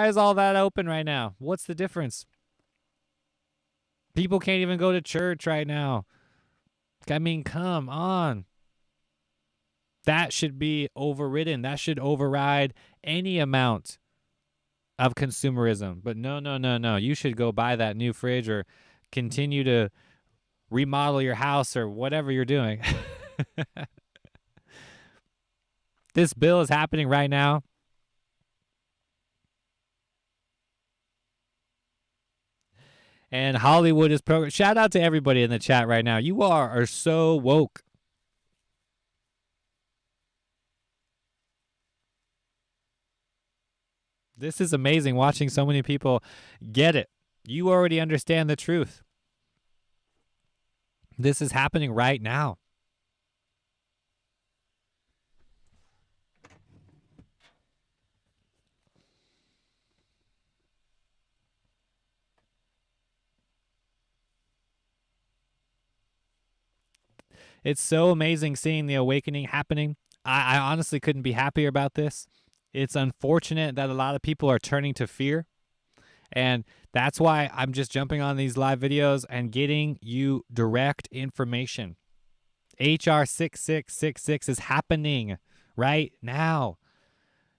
is all that open right now? What's the difference? People can't even go to church right now. I mean, come on. That should be overridden. That should override any amount of consumerism. But no. You should go buy that new fridge or continue to remodel your house or whatever you're doing. This bill is happening right now. And Hollywood is shout out to everybody in the chat right now. You are so woke. This is amazing watching so many people get it. You already understand the truth. This is happening right now. It's so amazing seeing the awakening happening. I honestly couldn't be happier about this. It's unfortunate that a lot of people are turning to fear. And that's why I'm just jumping on these live videos and getting you direct information. HR 6666 is happening right now.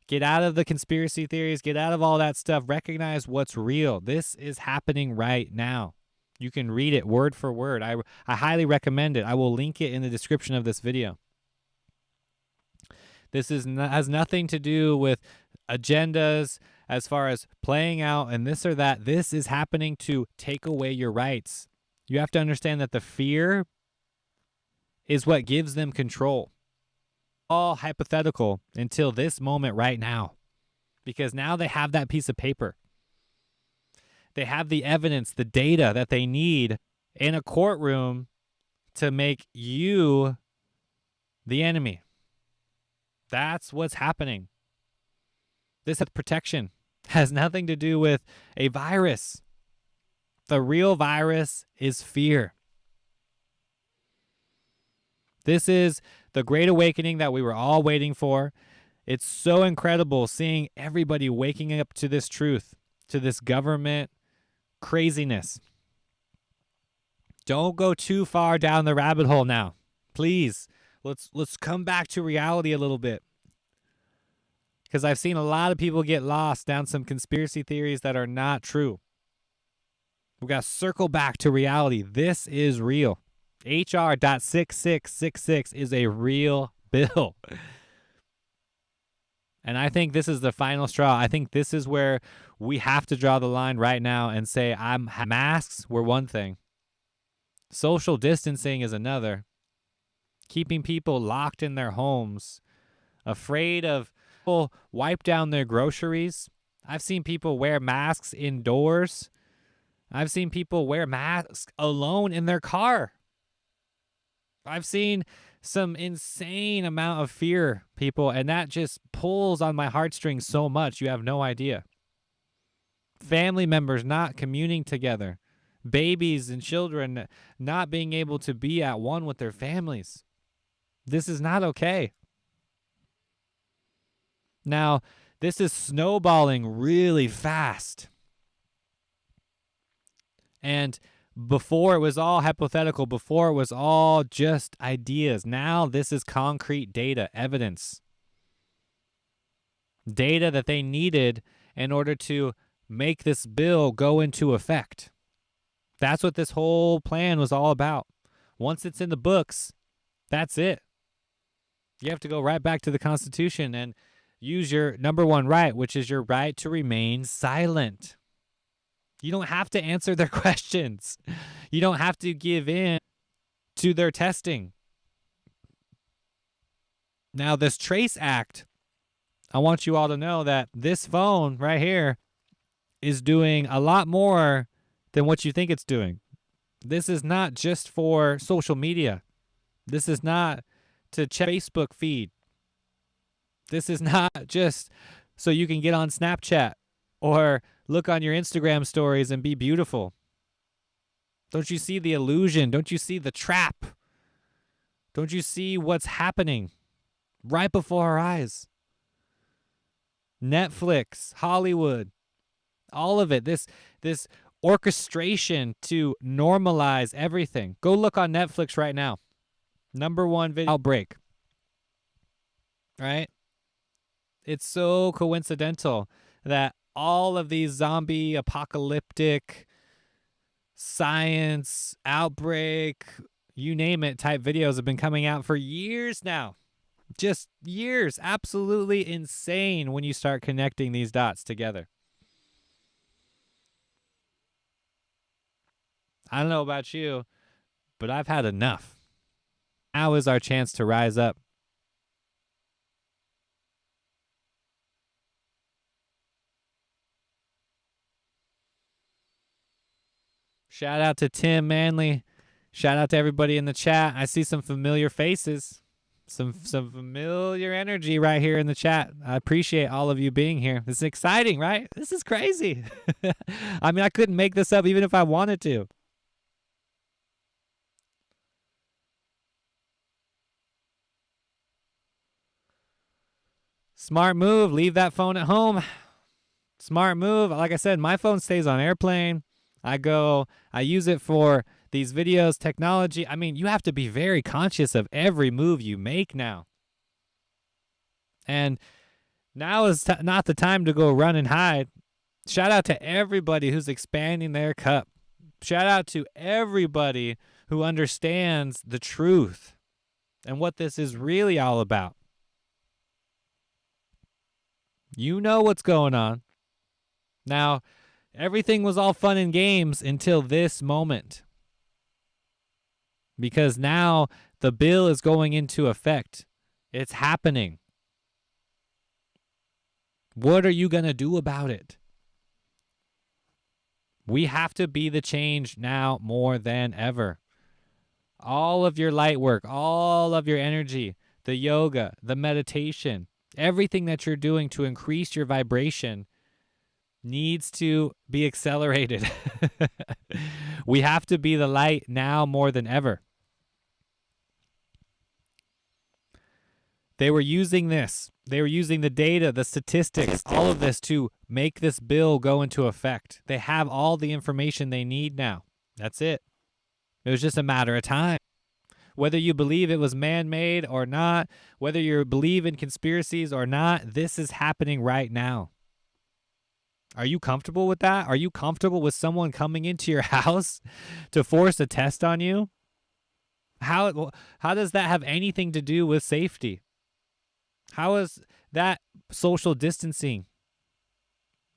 Get out of the conspiracy theories. Get out of all that stuff. Recognize what's real. This is happening right now. You can read it word for word. I highly recommend it. I will link it in the description of this video. This has nothing to do with agendas as far as playing out and this or that. This is happening to take away your rights. You have to understand that the fear is what gives them control. All hypothetical until this moment right now, because now they have that piece of paper. They have the evidence, the data that they need in a courtroom to make you the enemy. That's what's happening. This protection has nothing to do with a virus. The real virus is fear. This is the great awakening that we were all waiting for. It's so incredible seeing everybody waking up to this truth, to this government craziness. Don't go too far down the rabbit hole now. Please, let's come back to reality a little bit. Because I've seen a lot of people get lost down some conspiracy theories that are not true. We've got to circle back to reality. This is real. HR 6666 is a real bill. And I think this is the final straw. I think this is where we have to draw the line right now and say, masks were one thing. Social distancing is another. Keeping people locked in their homes, afraid of people wipe down their groceries. I've seen people wear masks indoors. I've seen people wear masks alone in their car. I've seen some insane amount of fear, people, and that just pulls on my heartstrings so much. You have no idea. Family members not communing together, babies and children not being able to be at one with their families. This is not okay. Now, this is snowballing really fast. And before it was all hypothetical, before it was all just ideas. Now this is concrete data, evidence. Data that they needed in order to make this bill go into effect. That's what this whole plan was all about. Once it's in the books, that's it. You have to go right back to the Constitution and use your number one right, which is your right to remain silent. You don't have to answer their questions. You don't have to give in to their testing. Now, this Trace Act, I want you all to know that this phone right here is doing a lot more than what you think it's doing. This is not just for social media. This is not to check Facebook feed. This is not just so you can get on Snapchat or look on your Instagram stories and be beautiful. Don't you see the illusion? Don't you see the trap? Don't you see what's happening right before our eyes? Netflix, Hollywood, all of it. This orchestration to normalize everything. Go look on Netflix right now. Number one video outbreak. Right? It's so coincidental that all of these zombie apocalyptic science outbreak, you name it, type videos have been coming out for years now. Just years. Absolutely insane when you start connecting these dots together. I don't know about you, but I've had enough. Now is our chance to rise up. Shout out to Tim Manley. Shout out to everybody in the chat. I see some familiar faces. Some familiar energy right here in the chat. I appreciate all of you being here. This is exciting, right? This is crazy. I mean, I couldn't make this up even if I wanted to. Smart move. Leave that phone at home. Smart move. Like I said, my phone stays on airplane. I use it for these videos, technology. I mean, you have to be very conscious of every move you make now. And now is not the time to go run and hide. Shout out to everybody who's expanding their cup. Shout out to everybody who understands the truth and what this is really all about. You know what's going on. Now, everything was all fun and games until this moment. Because now the bill is going into effect. It's happening. What are you going to do about it? We have to be the change now more than ever. All of your light work, all of your energy, the yoga, the meditation, everything that you're doing to increase your vibration needs to be accelerated. We have to be the light now more than ever. They were using this. They were using the data, the statistics, all of this to make this bill go into effect. They have all the information they need now. That's it. It was just a matter of time. Whether you believe it was man-made or not, whether you believe in conspiracies or not, this is happening right now. Are you comfortable with that? Are you comfortable with someone coming into your house to force a test on you? How does that have anything to do with safety? How is that social distancing?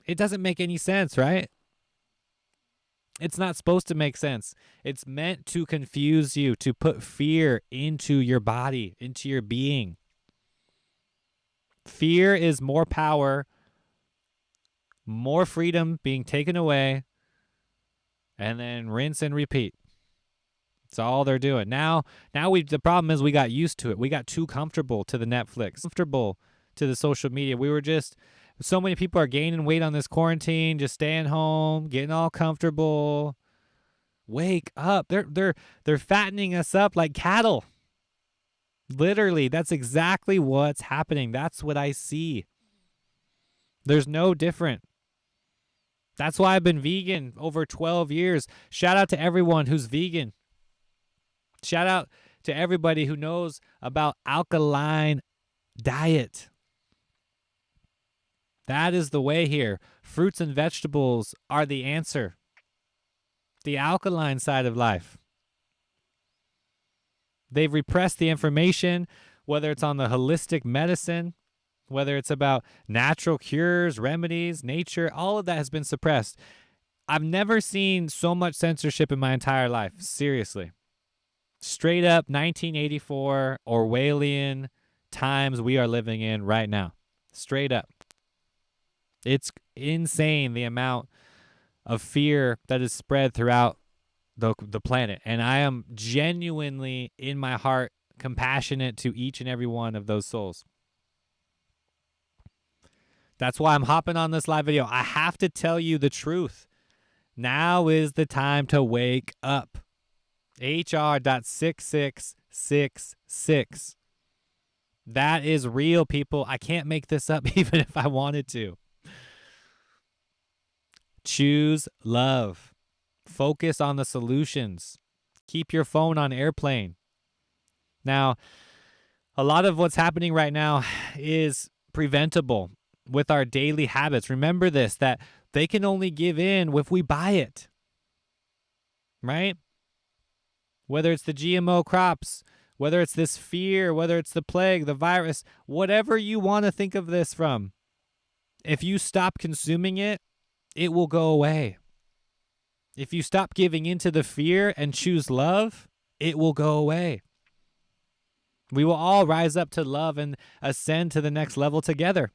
It doesn't make any sense, right? It's not supposed to make sense. It's meant to confuse you, to put fear into your body, into your being. Fear is more power, more freedom being taken away, and then rinse and repeat. That's all they're doing. Now the problem is we got used to it. We got too comfortable to the Netflix, comfortable to the social media. We were just so many people are gaining weight on this quarantine, just staying home, getting all comfortable. Wake up. They're fattening us up like cattle. Literally, that's exactly what's happening. That's what I see. There's no different. That's why I've been vegan over 12 years. Shout out to everyone who's vegan. Shout out to everybody who knows about alkaline diet. That is the way here. Fruits and vegetables are the answer. The alkaline side of life. They've repressed the information, whether it's on the holistic medicine, whether it's about natural cures, remedies, nature, all of that has been suppressed. I've never seen so much censorship in my entire life. Seriously. Straight up 1984 Orwellian times we are living in right now. Straight up. It's insane the amount of fear that is spread throughout the planet. And I am genuinely, in my heart, compassionate to each and every one of those souls. That's why I'm hopping on this live video. I have to tell you the truth. Now is the time to wake up. HR.6666. That is real, people. I can't make this up even if I wanted to. Choose love. Focus on the solutions. Keep your phone on airplane. Now, a lot of what's happening right now is preventable with our daily habits. Remember this, that they can only give in if we buy it. Right? Whether it's the GMO crops, whether it's this fear, whether it's the plague, the virus, whatever you want to think of this from, if you stop consuming it, it will go away. If you stop giving into the fear and choose love, it will go away. We will all rise up to love and ascend to the next level together.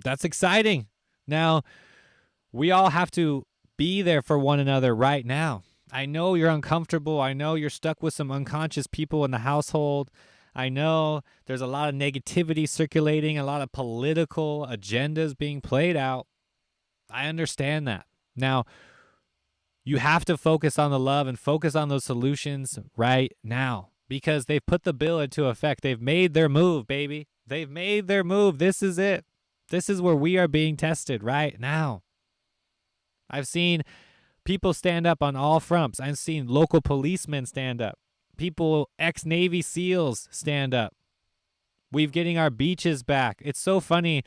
That's exciting. Now, we all have to be there for one another right now. I know you're uncomfortable. I know you're stuck with some unconscious people in the household. I know there's a lot of negativity circulating, a lot of political agendas being played out. I understand that. Now, you have to focus on the love and focus on those solutions right now because they've put the bill into effect. They've made their move, baby. They've made their move. This is it. This is where we are being tested right now. I've seen people stand up on all fronts. I've seen local policemen stand up. People, ex-Navy SEALs stand up. We're getting our beaches back. It's so funny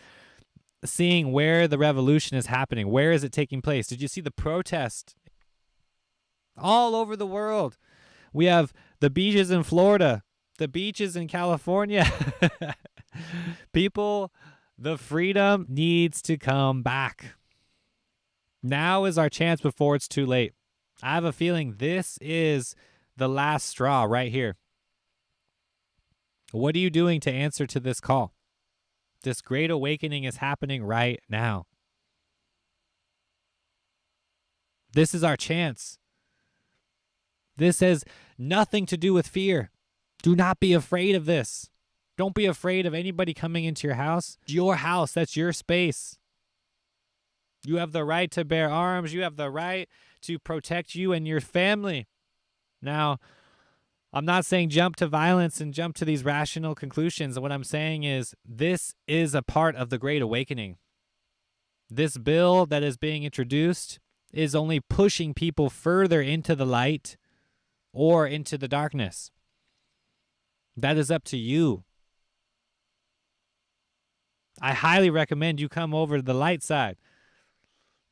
seeing where the revolution is happening. Where is it taking place? Did you see the protest? All over the world. We have the beaches in Florida, the beaches in California. People, the freedom needs to come back. Now is our chance before it's too late. I have a feeling this is the last straw right here. What are you doing to answer to this call? This great awakening is happening right now. This is our chance. This has nothing to do with fear. Do not be afraid of this. Don't be afraid of anybody coming into your house. Your house, that's your space. You have the right to bear arms. You have the right to protect you and your family. Now, I'm not saying jump to violence and jump to these rational conclusions. What I'm saying is this is a part of the Great Awakening. This bill that is being introduced is only pushing people further into the light or into the darkness. That is up to you. I highly recommend you come over to the light side.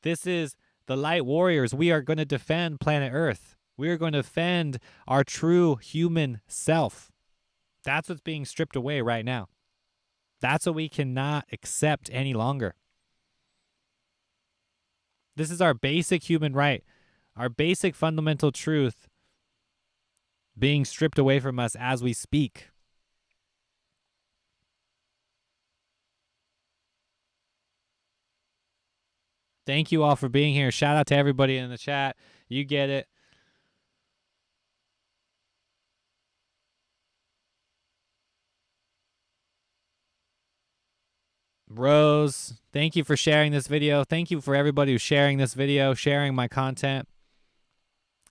This is the Light Warriors. We are going to defend planet Earth. We are going to defend our true human self. That's what's being stripped away right now. That's what we cannot accept any longer. This is our basic human right, our basic fundamental truth being stripped away from us as we speak. Thank you all for being here. Shout out to everybody in the chat. You get it. Rose, thank you for sharing this video. Thank you for everybody who's sharing this video, sharing my content.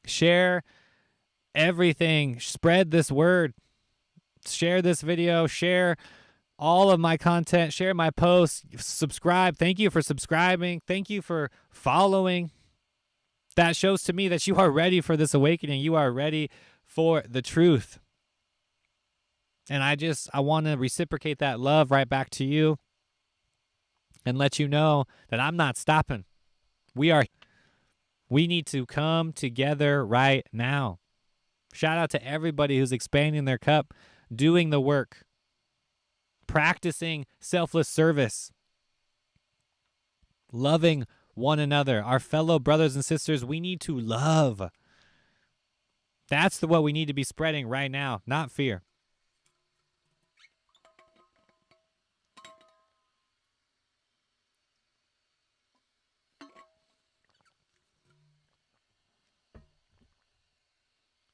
Share everything. Spread this word. Share this video. Share all of my content. Share my posts. Subscribe. Thank you for subscribing. Thank you for following. That shows to me that you are ready for this awakening. You are ready for the truth. And I want to reciprocate that love right back to you and let you know that I'm not stopping. We need to come together right now. Shout out to everybody who's expanding their cup, doing the work, practicing selfless service, loving one another, our fellow brothers and sisters. We need to love. That's what we need to be spreading right now, not fear.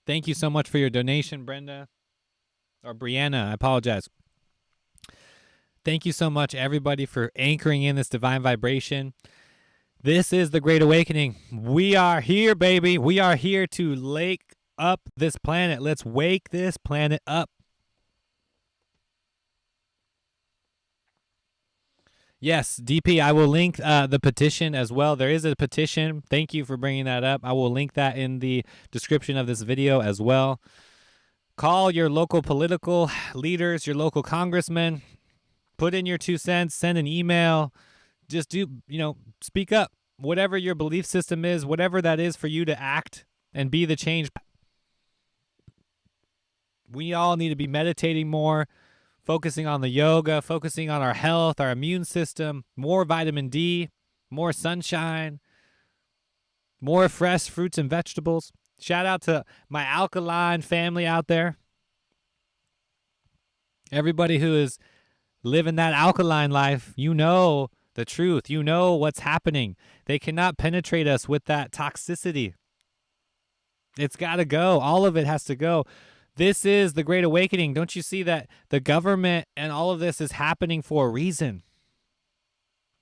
Thank you so much for your donation, Brenda. Or Brianna, I apologize. Thank you so much, everybody, for anchoring in this divine vibration. This is the Great Awakening. We are here, baby. We are here to wake up this planet. Let's wake this planet up. Yes, DP, I will link the petition as well. There is a petition. Thank you for bringing that up. I will link that in the description of this video as well. Call your local political leaders, your local congressmen. Put in your 2 cents. Send an email. Just speak up. Whatever your belief system is, whatever that is for you to act and be the change. We all need to be meditating more, focusing on the yoga, focusing on our health, our immune system, more vitamin D, more sunshine, more fresh fruits and vegetables. Shout out to my alkaline family out there. Everybody who is living that alkaline life, you know the truth. You know what's happening. They cannot penetrate us with that toxicity. It's got to go. All of it has to go. This is the Great Awakening. Don't you see that the government and all of this is happening for a reason?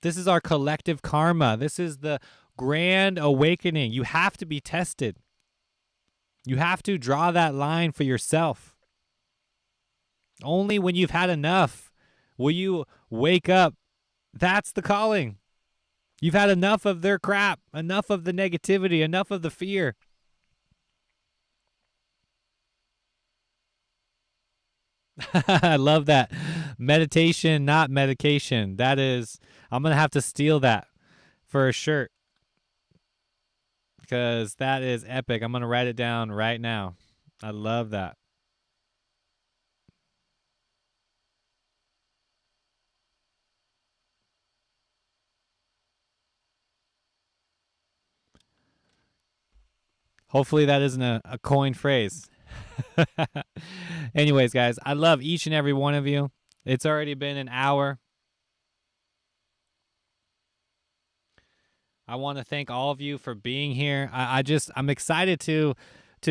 This is our collective karma. This is the Grand Awakening. You have to be tested. You have to draw that line for yourself. Only when you've had enough will you wake up. That's the calling. You've had enough of their crap, enough of the negativity, enough of the fear. I love that. Meditation, not medication. That is, I'm going to have to steal that for a shirt because that is epic. I'm going to write it down right now. I love that. Hopefully that isn't a coined phrase. Anyways, guys, I love each and every one of you. It's already been an hour. I want to thank all of you for being here. I'm excited to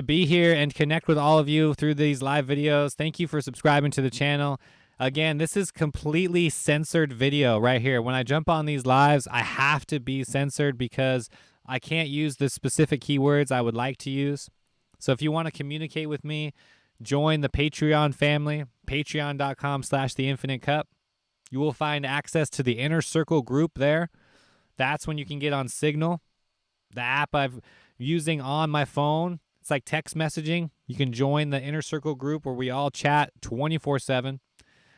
be here and connect with all of you through these live videos. Thank you for subscribing to the channel. Again, this is completely censored video right here. When I jump on these lives, I have to be censored because I can't use the specific keywords I would like to use. So if you want to communicate with me, join the Patreon family, patreon.com/theinfinitecup. You will find access to the Inner Circle group there. That's when you can get on Signal, the app I'm using on my phone. It's like text messaging. You can join the Inner Circle group where we all chat 24/7.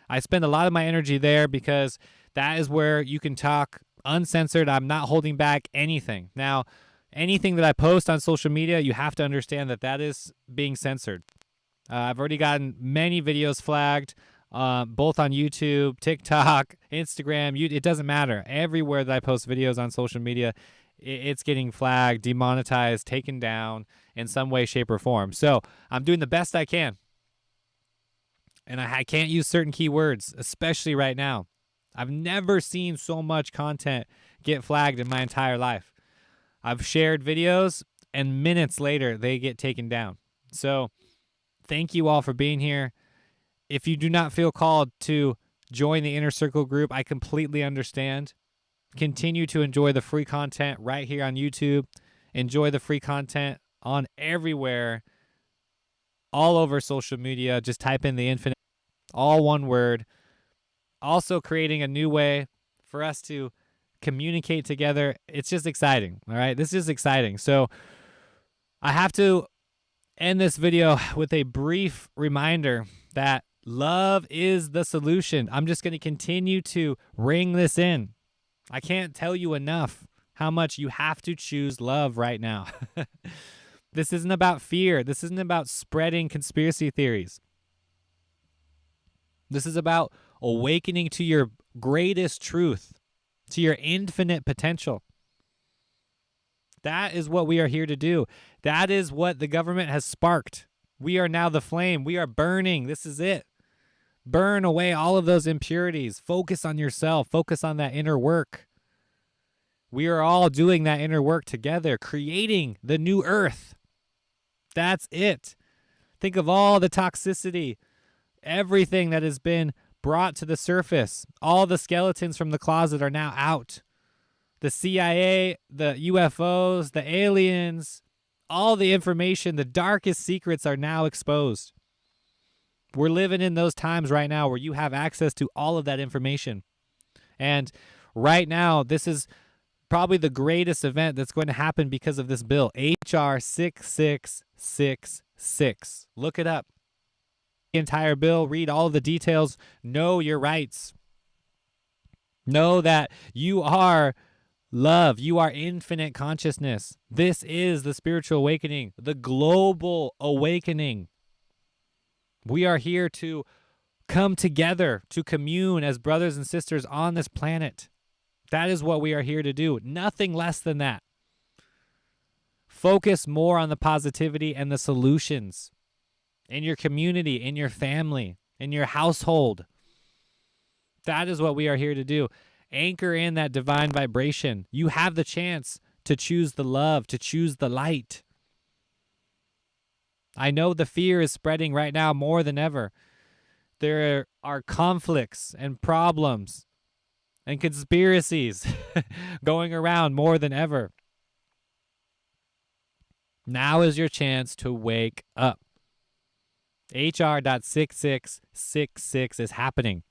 I spend a lot of my energy there because that is where you can talk uncensored. I'm not holding back anything. Now, anything that I post on social media, you have to understand that that is being censored. I've already gotten many videos flagged, both on YouTube, TikTok, Instagram. It doesn't matter. Everywhere that I post videos on social media, it's getting flagged, demonetized, taken down in some way, shape, or form. So I'm doing the best I can. And I can't use certain keywords, especially right now. I've never seen so much content get flagged in my entire life. I've shared videos, and minutes later, they get taken down. So thank you all for being here. If you do not feel called to join the Inner Circle group. I completely understand. Continue to enjoy the free content right here on YouTube. Enjoy the free content on everywhere, all over social media. Just type in the infinite, all one word. Also creating a new way for us to communicate together. It's just exciting. All right. This is exciting. So I have to end this video with a brief reminder that love is the solution. I'm just going to continue to ring this in. I can't tell you enough how much you have to choose love right now. This isn't about fear. This isn't about spreading conspiracy theories. This is about awakening to your greatest truth, to your infinite potential. That is what we are here to do. That is what the government has sparked. We are now the flame. We are burning. This is it. Burn away all of those impurities. Focus on yourself. Focus on that inner work. We are all doing that inner work together, creating the new earth. That's it. Think of all the toxicity, everything that has been brought to the surface. All the skeletons from the closet are now out. The CIA, the UFOs, the aliens, all the information, the darkest secrets are now exposed. We're living in those times right now where you have access to all of that information. And right now, this is probably the greatest event that's going to happen because of this bill, HR 6666. Look it up. The entire bill, read all the details, know your rights. Know that you are love, you are infinite consciousness. This is the spiritual awakening, the global awakening. We are here to come together, to commune as brothers and sisters on this planet. That is what we are here to do. Nothing less than that. Focus more on the positivity and the solutions in your community, in your family, in your household. That is what we are here to do. Anchor in that divine vibration. You have the chance to choose the love, to choose the light. I know the fear is spreading right now more than ever. There are conflicts and problems and conspiracies going around more than ever. Now is your chance to wake up. HR.6666 is happening.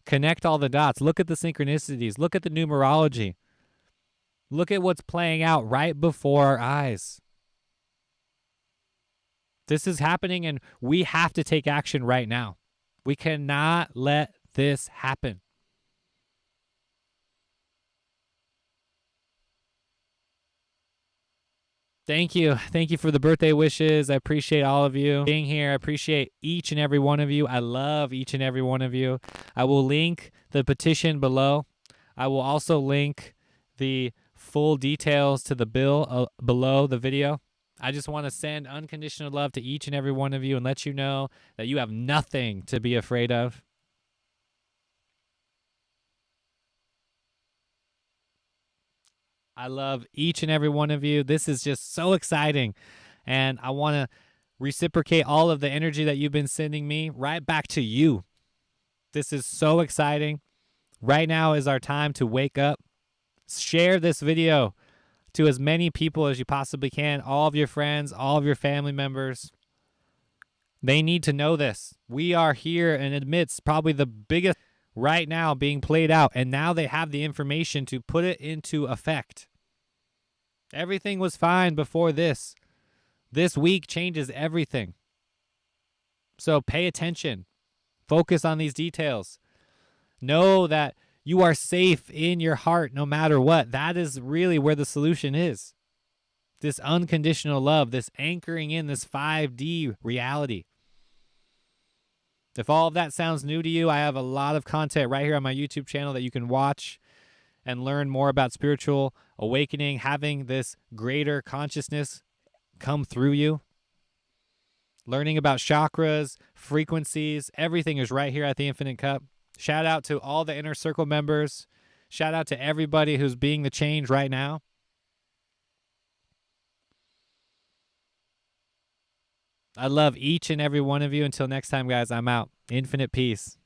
Connect all the dots. Look at the synchronicities. Look at the numerology. Look at what's playing out right before our eyes. This is happening, and we have to take action right now. We cannot let this happen. Thank you. Thank you for the birthday wishes. I appreciate all of you being here. I appreciate each and every one of you. I love each and every one of you. I will link the petition below. I will also link the full details to the bill below the video. I just want to send unconditional love to each and every one of you and let you know that you have nothing to be afraid of. I love each and every one of you. This is just so exciting. And I want to reciprocate all of the energy that you've been sending me right back to you. This is so exciting. Right now is our time to wake up. Share this video to as many people as you possibly can. All of your friends, all of your family members. They need to know this. We are here and amidst probably the biggest right now being played out. And now they have the information to put it into effect. Everything was fine before this. This week changes everything. So pay attention. Focus on these details. Know that you are safe in your heart no matter what. That is really where the solution is. This unconditional love, this anchoring in this 5D reality. If all of that sounds new to you, I have a lot of content right here on my YouTube channel that you can watch and learn more about spiritual awakening, having this greater consciousness come through you. Learning about chakras, frequencies, everything is right here at the Infinite Cup. Shout out to all the Inner Circle members. Shout out to everybody who's being the change right now. I love each and every one of you. Until next time, guys, I'm out. Infinite peace.